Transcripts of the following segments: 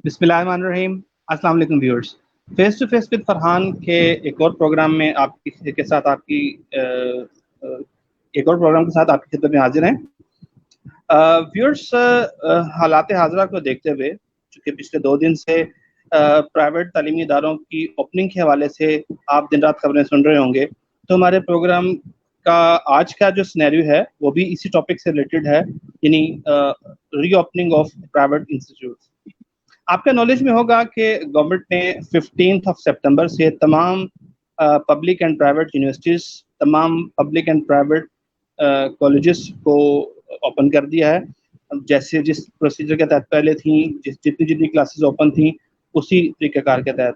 بسم اللہ الرحمن الرحیم. السلام علیکم viewers. Face to face with Farhan کے ایک اور پروگرام میں آپ کے ساتھ آپ کی خدمت میں حاضر ہیں. ویورز، حالات حاضرہ کو دیکھتے ہوئے چونکہ پچھلے 2 دن سے پرائیویٹ تعلیمی اداروں کی اوپننگ کے حوالے سے آپ دن رات خبریں سن رہے ہوں گے، تو ہمارے پروگرام کا آج کا جو سینیریو ہے وہ بھی اسی ٹاپک سے ریلیٹڈ ہے، یعنی ری اوپننگ آف پرائیویٹ انسٹیٹیوٹس. آپ کا نالج میں ہوگا کہ گورنمنٹ نے 15 سپٹمبر سے تمام پبلک اینڈ پرائیویٹ یونیورسٹیز، تمام پبلک اینڈ پرائیویٹ کالجز کو اوپن کر دیا ہے. جیسے جس پروسیجر کے تحت پہلے تھیں، جتنی کلاسز اوپن تھیں اسی طریقہ کار کے تحت.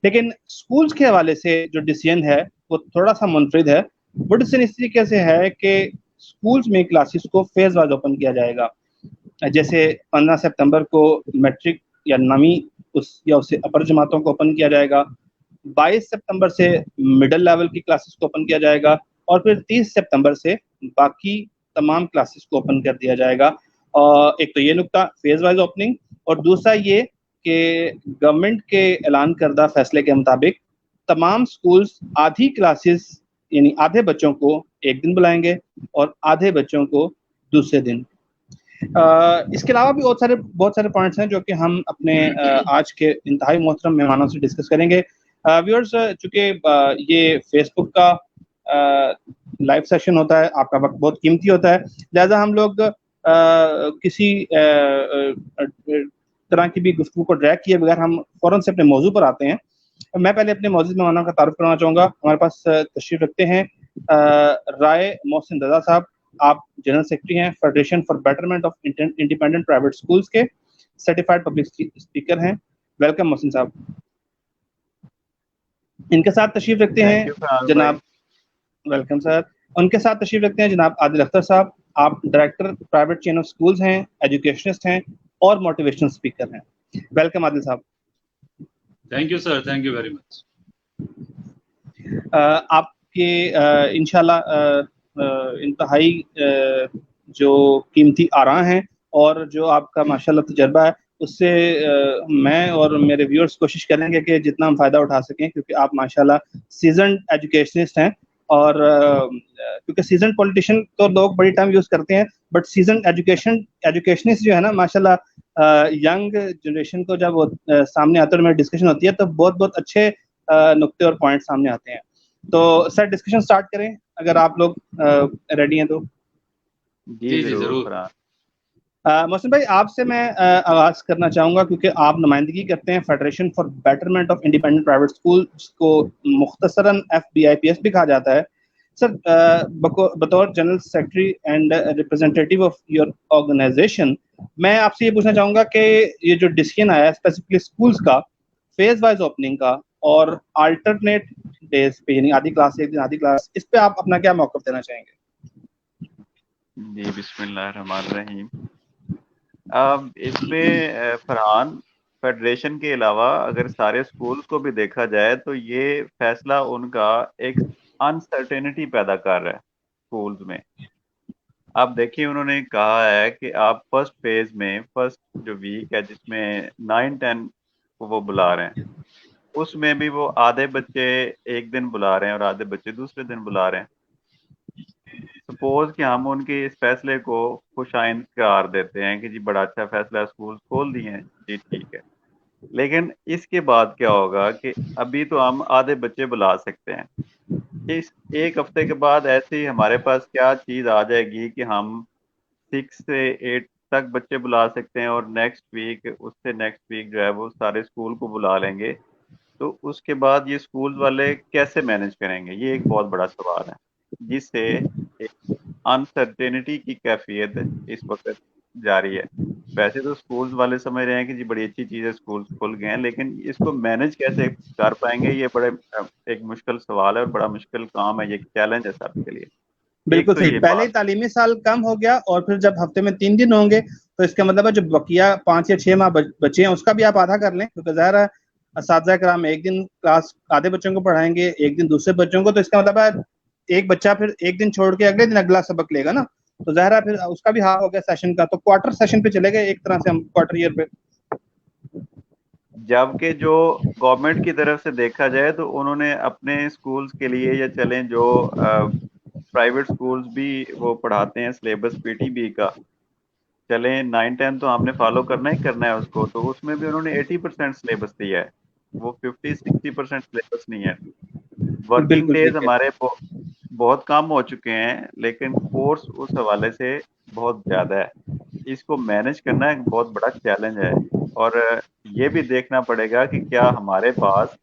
لیکن اسکولس کے حوالے سے جو ڈیسیژن ہے وہ تھوڑا سا منفرد ہے. وہ ڈیسیژن اس طریقے سے ہے کہ اسکولس میں کلاسز کو فیز وائز اوپن کیا جائے گا. جیسے 15 سپتمبر کو میٹرک یا نویں یا اسے اپر جماعتوں کو اوپن کیا جائے گا. 22 سپتمبر سے مڈل لیول کی کلاسز کو اوپن کیا جائے گا، اور پھر 30 سپتمبر سے باقی تمام کلاسز کو اوپن کر دیا جائے گا. ایک تو یہ نقطہ فیز وائز اوپننگ، اور دوسرا یہ کہ گورنمنٹ کے اعلان کردہ فیصلے کے مطابق تمام سکولز آدھی کلاسز یعنی آدھے بچوں کو ایک دن بلائیں گے اور آدھے بچوں کو دوسرے دن. اس کے علاوہ بھی بہت سارے پوائنٹس ہیں جو کہ ہم اپنے آج کے انتہائی محترم مہمانوں سے ڈسکس کریں گے. ویورز، چونکہ یہ فیس بک کا لائیو سیشن ہوتا ہے، آپ کا وقت بہت قیمتی ہوتا ہے، لہذا ہم لوگ کسی طرح کی بھی گفتگو کو ڈریگ کیے بغیر ہم فوراً سے اپنے موضوع پر آتے ہیں. میں پہلے اپنے موجود مہمانوں کا تعارف کرانا چاہوں گا. ہمارے پاس تشریف رکھتے ہیں رائے محسن رضا صاحب. آپ جنرل سیکرٹری ہیں federation for betterment of independent private schools کے، سرٹیفائڈ پبلک اسپیکر ہیں. ویلکم محسن صاحب. ان کے ساتھ تشریف رکھتے ہیں جناب ویلکم سر. ان کے ساتھ تشریف رکھتے ہیں جناب عادل اختر صاحب. آپ director private chain of schools ہیں، ایجوکیشنسٹ ہیں اور موٹیویشنل اسپیکر ہیں. ویلکم عادل صاحب. Thank you sir, thank you very much. آپ کے انشاءاللہ انتہائی جو قیمتی آراء ہیں اور جو آپ کا ماشاءاللہ تجربہ ہے، اس سے میں اور میرے ویورز کوشش کریں گے کہ جتنا ہم فائدہ اٹھا سکیں، کیونکہ آپ ماشاءاللہ سیزنڈ ایجوکیشنسٹ ہیں. اور کیونکہ سیزنڈ پولیٹیشین تو لوگ بڑی ٹائم یوز کرتے ہیں، بٹ سیزنڈ ایجوکیشنسٹ جو ہے نا ماشاءاللہ ینگ جنریشن کو جب وہ سامنے آتے ہیں اور میری ڈسکشن ہوتی ہے تو بہت اچھے نقطے اور پوائنٹ سامنے آتے ہیں. تو سر ڈسکشن سٹارٹ کریں اگر آپ لوگ ریڈی ہیں تو. جی ضرور. محسن بھائی، آپ سے میں آغاز کرنا چاہوں گا کیونکہ آپ نمائندگی کرتے ہیں federation for betterment of independent private schools کو مختصراً FBIPS بھی کہا جاتا ہے. سر، بطور general secretary and representative of your organization, میں آپ سے یہ پوچھنا چاہوں گا کہ یہ جو ڈیسیژن آیا ہے اسپیسیفکلی اسکولس کا فیز وائز اوپننگ کا اور آلٹرنیٹ ڈیز پہ یعنی آدھی کلاس ایک دن آدھی کلاس، اس پہ آپ اپنا کیا موقف دینا چاہیں گے؟ جی بسم اللہ الرحمن الرحیم. اب اس میں فرحان، فیڈریشن کے علاوہ اگر سارے اسکولس کو بھی دیکھا جائے تو یہ فیصلہ ان کا ایک انسرٹینٹی پیدا کر رہا ہے اسکولز میں. آپ دیکھیے انہوں نے کہا ہے کہ آپ فرسٹ فیز میں فرسٹ جو ویک ہے جس میں 9-10 کو وہ بلا رہے ہیں، اس میں بھی وہ آدھے بچے ایک دن بلا رہے ہیں اور آدھے بچے دوسرے دن بلا رہے ہیں. سپوز کہ ہم ان کے اس فیصلے کو خوش آئند قرار دیتے ہیں کہ جی بڑا اچھا فیصلہ ہے، اسکول کھول دیے ہیں، جی ٹھیک ہے. لیکن اس کے بعد کیا ہوگا کہ ابھی تو ہم آدھے بچے بلا سکتے ہیں. اس ایک ہفتے کے بعد ایسے ہی ہمارے پاس کیا چیز آ جائے گی کہ ہم 6 سے 8 تک بچے بلا سکتے ہیں، اور نیکسٹ ویک اس سے نیکسٹ ویک جو ہے وہ سارے اسکول کو بلا لیں گے. تو اس کے بعد یہ اسکول والے کیسے مینج کریں گے؟ یہ ایک بہت بڑا سوال ہے جس سے انسرٹینٹی کی کیفیت اس وقت جاری ہے. ویسے تو اسکولز والے سمجھ رہے ہیں کہ جی بڑی اچھی چیز ہے اسکولز کھل گئے ہیں، لیکن اس کو مینج کیسے کر پائیں گے؟ یہ بڑے ایک مشکل سوال ہے اور بڑا مشکل کام ہے، یہ چیلنج ہے سب کے لیے. بالکل صحیح. پہلے ہی تعلیمی سال کم ہو گیا اور پھر جب ہفتے میں 3 دن ہوں گے تو اس کا مطلب ہے جو بقیہ 5 یا 6 ماہ بچے ہیں اس کا بھی آپ آدھا کر لیں، کیونکہ ظاہر ہے اساتذہ کرام ایک دن کلاس آدھے بچوں کو پڑھائیں گے، ایک دن دوسرے بچوں کو، تو اس کا مطلب ہے ایک بچہ پھر ایک دن چھوڑ کے اگلے دن اگلا سبق لے گا نا، تو ظاہر ہے پھر اس کا بھی ہاف ہو گیا سیشن کا. تو کوارٹر سیشن پہ چلے گئے ایک طرح سے ہم کوارٹر ایئر پہ. جبکہ جو گورنمنٹ کی طرف سے دیکھا جائے تو انہوں نے اپنے سکولز کے لیے یا چلیں جو پرائیویٹ سکولز بھی وہ پڑھاتے ہیں سلیبس پی ٹی بی کا، چلیں 9-10 تو ہم نے فالو کرنا ہی کرنا ہے اس کو، تو اس میں بھی انہوں نے 80% سلیبس دیا ہے، وہ 50-60% سلیبس نہیں ہے. ورکنگ بالکل ڈیز ٹھیک ہے. ہمارے بہت کم ہو چکے ہیں، لیکن کورس اس حوالے سے بہت زیادہ ہے. اس کو مینج کرنا ایک بہت بڑا چیلنج ہے، اور یہ بھی دیکھنا پڑے گا کہ کیا ہمارے پاس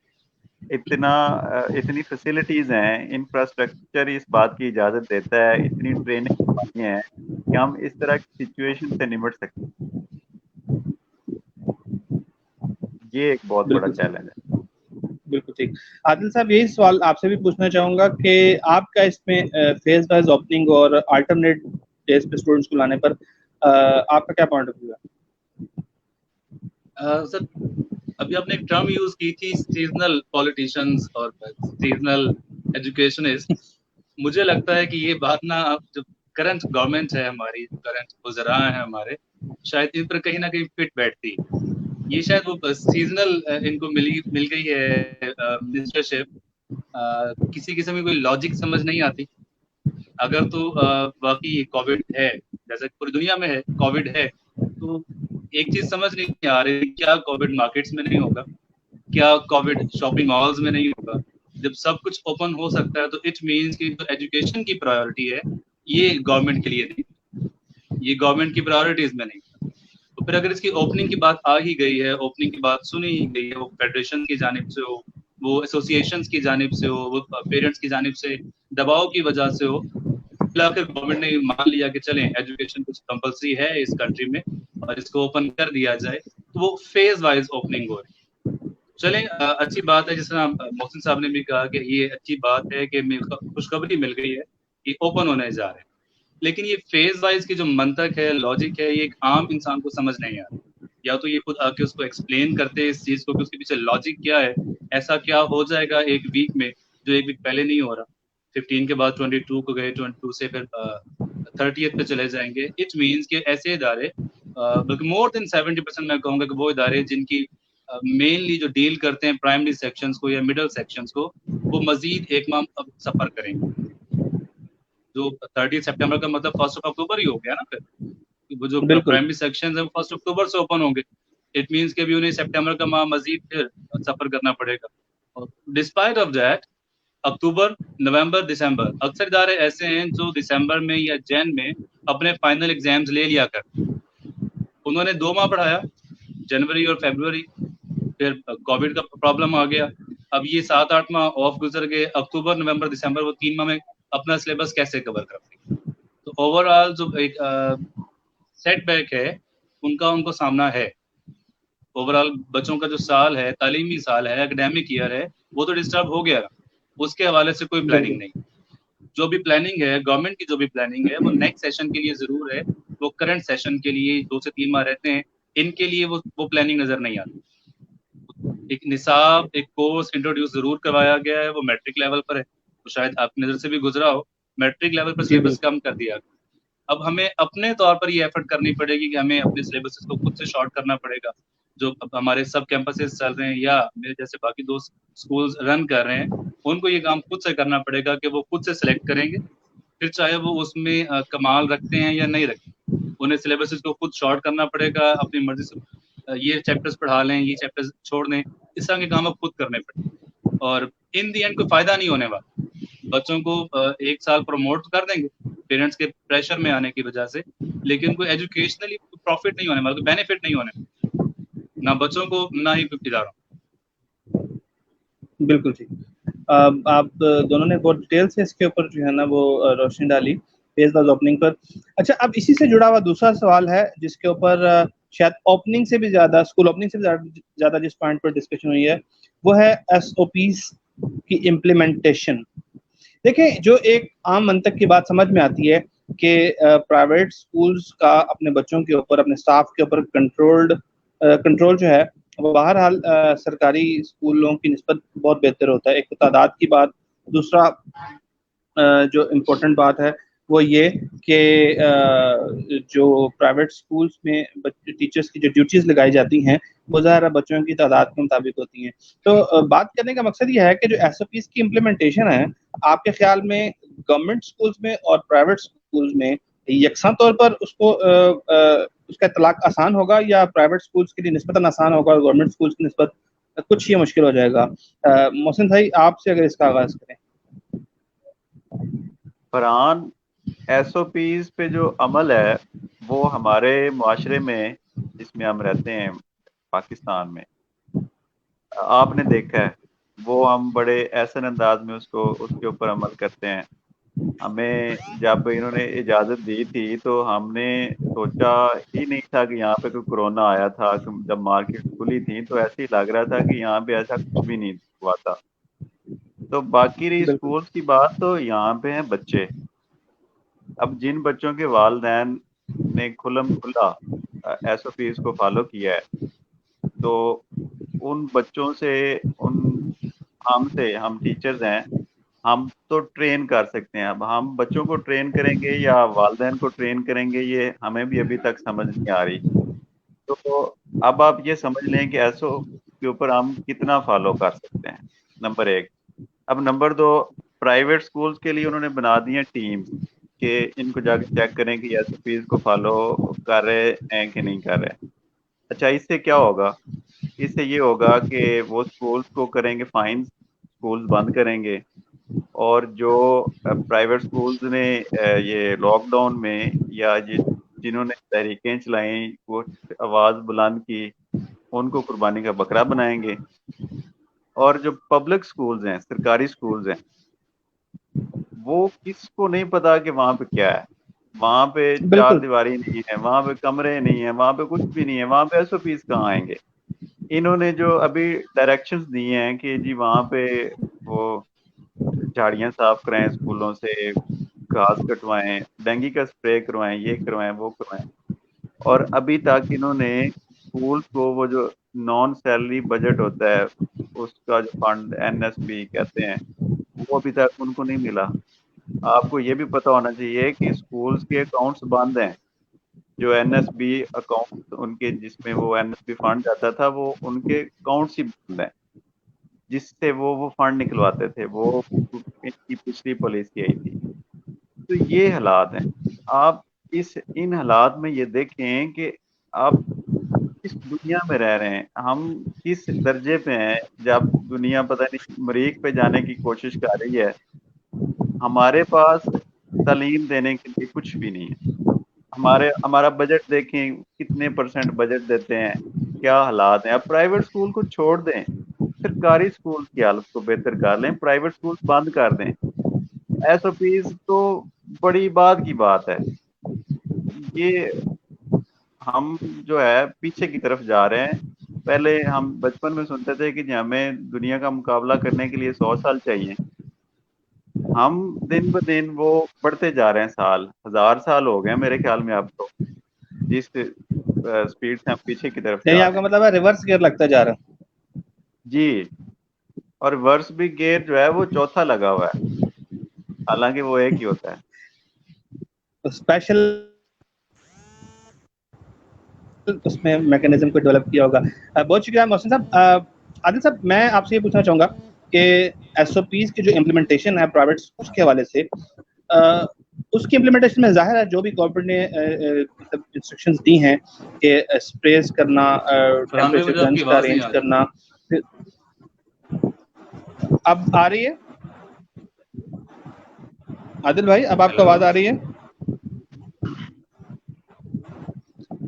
اتنی فیسلٹیز ہیں، انفراسٹرکچر اس بات کی اجازت دیتا ہے، اتنی ٹریننگ ہے کہ ہم اس طرح کی سچویشن سے نمٹ سکتے ہیں. یہ ایک بہت بڑا بالکل چیلنج ہے. بالکل ٹھیک. عادل صاحب یہی سوال آپ سے بھی پوچھنا چاہوں گا کہ آپ کا اس میں فیز وائز اوپننگ اور الٹرنیٹ ڈیز پہ اسٹوڈنٹس کو لانے پر آپ کا کیا پوائنٹ آف ویو ہے؟ سر ابھی آپ نے ایک ٹرم یوز کی تھی سیزنل پولیٹیشینز اور سیزنل ایجوکیشنسٹ. مجھے لگتا ہے کہ یہ بات نا جو کرنٹ گورنمنٹ ہے ہماری، کرنٹ وزراء ہیں ہمارے، شاید ان پر کہیں نہ کہیں فٹ بیٹھتی. یہ شاید وہ سیزنل ان کو مل گئی ہے منسٹرشپ. کسی قسم کی کوئی لاجک سمجھ نہیں آتی. اگر تو واقعی کووڈ ہے، جیسے پوری دنیا میں ہے کووڈ ہے، تو ایک چیز سمجھ نہیں آ رہی، کیا کووڈ مارکیٹس میں نہیں ہوگا؟ کیا کووڈ شاپنگ مالز میں نہیں ہوگا؟ جب سب کچھ اوپن ہو سکتا ہے تو اٹ مینس کہ جو ایجوکیشن کی پرائیورٹی ہے یہ گورنمنٹ کے لیے نہیں، یہ گورنمنٹ کی پرائیورٹیز میں نہیں. تو پھر اگر اس کی اوپننگ کی بات آ ہی گئی ہے، اوپننگ کی بات سنی ہی گئی ہے، وہ فیڈریشن کی جانب سے ہو، وہ ایسوسیشنز کی جانب سے ہو، وہ پیرنٹس کی جانب سے دباؤ کی وجہ سے ہو، پھر آخر گورنمنٹ نے مان لیا کہ چلیں ایجوکیشن کچھ کمپلسری ہے اس کنٹری میں اور اس کو اوپن کر دیا جائے، تو وہ فیز وائز اوپننگ ہو رہی. چلیں اچھی بات ہے، جس طرح محسن صاحب نے بھی کہا کہ یہ اچھی بات ہے کہ خوشخبری مل گئی ہے کہ اوپن ہونے جا رہے ہیں. لیکن یہ فیز وائز کی جو منطق ہے، لاجک ہے، یہ ایک عام انسان کو سمجھ نہیں آتا. یا تو یہ خود آ کے اس کو ایکسپلین کرتے اس چیز کو کہ اس کے پیچھے لاجک کیا ہے، ایسا کیا ہو جائے گا ایک ویک میں جو ایک ویک پہلے نہیں ہو رہا. 15 کے بعد 22 کو گئے، 22 سے پھر 30 پہ چلے جائیں گے. اٹ مینس کہ ایسے ادارے، بلکہ مور دین 70% میں کہوں گا کہ وہ ادارے جن کی مینلی جو ڈیل کرتے ہیں پرائمری سیکشنز کو یا مڈل سیکشنز کو، وہ مزید ایک ماہ سفر کریں گے. جو 30 سپٹمبر کا مطلب 1 اکتوبر ہی ہو گیا نا. پھر وہ جو بالکل پرائمری سیکشنز ہیں وہ 1 اکتوبر سے اوپن ہوں گے. اٹ مینس کہ ابھی انہیں سپٹمبر کا ماہ مزید پھر سفر کرنا پڑے گا. ڈسپائٹ آف دیٹ اکتوبر، نومبر، دسمبر، اکثر ادارے ایسے ہیں جو دسمبر میں یا جن میں اپنے فائنل ایگزامز لے لیا کر. انہوں نے 2 ماہ پڑھایا، جنوری اور فیبروری، پھر کووڈ کا پرابلم آ گیا. اب یہ 7-8 ماہ آف گزر گئے، اکتوبر، نومبر، دسمبر، وہ 3 ماہ میں اپنا سلیبس کیسے کور کرتے؟ تو اوور آل جو ایک سیٹ بیک ہے ان کو سامنا ہے. اوور آل بچوں کا جو سال ہے، تعلیمی سال ہے، اکیڈیمک ایئر ہے، وہ تو ڈسٹرب ہو گیا. اس کے حوالے سے کوئی پلاننگ نہیں. جو بھی پلاننگ ہے گورنمنٹ کی، جو بھی پلاننگ ہے وہ نیکسٹ سیشن کے لیے ضرور ہے. وہ کرنٹ سیشن کے لیے 2 سے 3 ماہ رہتے ہیں، ان کے لیے وہ پلاننگ نظر نہیں آتی. ایک نصاب، ایک کورس انٹروڈیوس ضرور کروایا گیا ہے، وہ میٹرک لیول پر ہے، تو شاید آپ کی نظر سے بھی گزرا ہو. میٹرک لیول پر سلیبس کم کر دیا. اب ہمیں اپنے طور پر یہ ایفرٹ کرنی پڑے گی کہ ہمیں اپنے سلیبس کو خود سے شارٹ کرنا پڑے گا. جو ہمارے سب کیمپسز چل رہے ہیں یا میرے جیسے باقی دوست سکولز رن کر رہے ہیں، ان کو یہ کام خود سے کرنا پڑے گا کہ وہ خود سے سلیکٹ کریں گے. پھر چاہے وہ اس میں کمال رکھتے ہیں یا نہیں رکھتے، انہیں سلیبسز کو خود شارٹ کرنا پڑے گا. اپنی مرضی سے یہ چیپٹرز پڑھا لیں، یہ چیپٹرز چھوڑ دیں، اس طرح کے کام اب خود کرنے پڑیں. اور ان دی اینڈ کوئی فائدہ نہیں ہونے والا. بچوں کو 1 سال پروموٹ کر دیں گے پیرنٹس کے پریشر میں آنے کی وجہ سے، لیکن کوئی ایجوکیشنلی پروفٹ نہیں ہونے والا، کوئی بینیفٹ نہیں ہونے والا، نہ بچوں کو نہ ہی اداروں. بالکل ٹھیک. آپ دونوں نے بہت ڈیٹیل سے اس کے اوپر جو ہے نا وہ روشنی ڈالی فیز واز اوپننگ پر. اچھا، اب اسی سے جڑا ہوا دوسرا سوال ہے جس کے اوپر شاید اوپننگ سے بھی زیادہ، اسکول اوپننگ سے بھی زیادہ جس پوائنٹ پر ڈسکشن ہوئی ہے وہ ہے ایس او پیز کی امپلیمنٹیشن. دیکھیں، جو ایک عام منطق کی بات سمجھ میں آتی ہے کہ پرائیویٹ اسکولز کا اپنے بچوں کے اوپر، اپنے اسٹاف کے اوپر کنٹرول جو ہے وہ بہرحال سرکاری اسکولوں کی نسبت بہت بہتر ہوتا ہے. ایک تو تعداد کی بات، دوسرا جو امپورٹنٹ بات ہے وہ یہ کہ جو پرائیویٹ سکولز میں ٹیچرز کی جو ڈیوٹیز لگائی جاتی ہیں وہ ظاہر بچوں کی تعداد کے مطابق ہوتی ہیں. تو بات کرنے کا مقصد یہ ہے کہ جو ایس او پیز کی امپلیمنٹیشن ہے آپ کے خیال میں گورنمنٹ سکولز میں اور پرائیویٹ سکولز میں یکساں طور پر اس کو اس کا اطلاق آسان ہوگا یا پرائیویٹ سکولز کے لیے نسبتاً آسان ہوگا اور گورنمنٹ سکولز کی نسبت کچھ یہ مشکل ہو جائے گا؟ محسن بھائی آپ سے اگر اس کا آغاز کریں. فرحان، ایس او پیز پہ جو عمل ہے وہ ہمارے معاشرے میں جس میں ہم رہتے ہیں پاکستان میں آپ نے دیکھا ہے وہ ہم بڑے احسن انداز میں اس کے اوپر عمل کرتے ہیں. ہمیں جب انہوں نے اجازت دی تھی تو ہم نے سوچا ہی نہیں تھا کہ یہاں پہ کوئی کورونا آیا تھا. جب مارکیٹ کھلی تھی تو ایسے ہی لگ رہا تھا کہ یہاں پہ ایسا کچھ بھی نہیں ہوا تھا. تو باقی رہی بالکل اسکولس کی بات تو یہاں پہ ہیں بچے. اب جن بچوں کے والدین نے کھلم کھلا ایس او پیز کو فالو کیا ہے تو ان بچوں سے ہم ٹیچرز ہیں ہم تو ٹرین کر سکتے ہیں. اب ہم بچوں کو ٹرین کریں گے یا والدین کو ٹرین کریں گے یہ ہمیں بھی ابھی تک سمجھ نہیں آ رہی. تو اب آپ یہ سمجھ لیں کہ ایسو کے اوپر ہم کتنا فالو کر سکتے ہیں، نمبر ایک. اب نمبر دو، پرائیویٹ سکولز کے لیے انہوں نے بنا دی ہیں ٹیمز کہ ان کو جا کے چیک کریں کہ ایس او پیز کو فالو کر رہے ہیں کہ نہیں کر رہے. اچھا، اس سے کیا ہوگا؟ اس سے یہ ہوگا کہ وہ سکولز کو کریں گے فائنز، سکولز بند کریں گے. اور جو پرائیویٹ سکولز نے یہ لاک ڈاؤن میں یا جنہوں نے تحریکیں چلائیں وہ آواز بلند کی ان کو قربانی کا بکرا بنائیں گے. اور جو پبلک سکولز ہیں، سرکاری سکولز ہیں، وہ کس کو نہیں پتا کہ وہاں پہ کیا ہے. وہاں پہ چار بالکل دیواری نہیں ہے، وہاں پہ کمرے نہیں ہیں، وہاں پہ کچھ بھی نہیں ہے. وہاں پہ ایس او پیز کہاں آئیں گے؟ انہوں نے جو ابھی ڈائریکشنز دی ہیں کہ جی وہاں پہ وہ جھاڑیاں صاف کرائیں، اسکولوں سے گھاس کٹوائیں، ڈینگی کا اسپرے کروائیں، یہ کروائیں وہ کروائیں. اور ابھی تک انہوں نے اسکول کو وہ جو نان سیلری بجٹ ہوتا ہے اس کا جو فنڈ NSB کہتے ہیں وہ ابھی تک ان کو نہیں ملا. آپ کو یہ بھی پتا ہونا چاہیے کہ اسکولز کے اکاؤنٹس بند ہیں. جو NSB اکاؤنٹ ان کے جس میں وہ NSB فنڈ جاتا تھا وہ ان کے اکاؤنٹس ہی بند ہیں جس سے وہ فنڈ نکلواتے تھے. وہ ان کی پچھلی پالیسی آئی تھی. تو یہ حالات ہیں. آپ ان حالات میں یہ دیکھیں کہ آپ کس دنیا میں رہ رہے ہیں، ہم کس درجے پہ ہیں. جب دنیا پتہ نہیں مریخ پہ جانے کی کوشش کر رہی ہے ہمارے پاس تعلیم دینے کے لیے کچھ بھی نہیں ہے. ہمارا بجٹ دیکھیں کتنے % بجٹ دیتے ہیں، کیا حالات ہیں. اب پرائیویٹ اسکول کو چھوڑ دیں، سرکاری اسکول کی حالت کو بہتر کر لیں، پرائیویٹ اسکول بند کر دیں. ایس او پیز تو بڑی بات کی بات ہے. یہ ہم جو ہے پیچھے کی طرف جا رہے ہیں. پہلے ہم بچپن میں سنتے تھے کہ ہمیں دنیا کا مقابلہ کرنے کے لیے 100 سال چاہیے. ہم دن بہ دن وہ بڑھتے جا رہے ہیں، سال 1000 سال ہو گئے ہیں میرے خیال میں اب تو، جس سپیڈ سے ہم پیچھے کی طرف یعنی جا آپ رہے کا ہیں. مطلب ہے ریورس گیئر لگتا جا رہا ہے. جی، اور ورس بھی گیئر جو ہے وہ چوتھا لگا ہوا ہے حالانکہ وہ ایک ہی ہوتا ہے. اسپیشل اس میں میکینزم کو ڈیولپ کیا ہوگا. بہت شکریہ محسن صاحب. عادل صاحب میں آپ سے یہ پوچھنا چاہوں گا کہ ایس او پیز کی جو امپلیمنٹیشن ہے پرائیویٹ اسکولس کے حوالے سے اس کی امپلیمنٹیشن میں ظاہر ہے جو بھی گورنمنٹ نے مطلب انسٹرکشنز دی ہیں کہ اسپریز کرنا، فرحان بھائی ٹیمپریچر مجھے آپ کی گنز کا آواز نہیں ارینج آ رہی. کرنا. اب آ رہی ہے عادل بھائی؟ اب آپ کو ہیلو آواز آ رہی ہے؟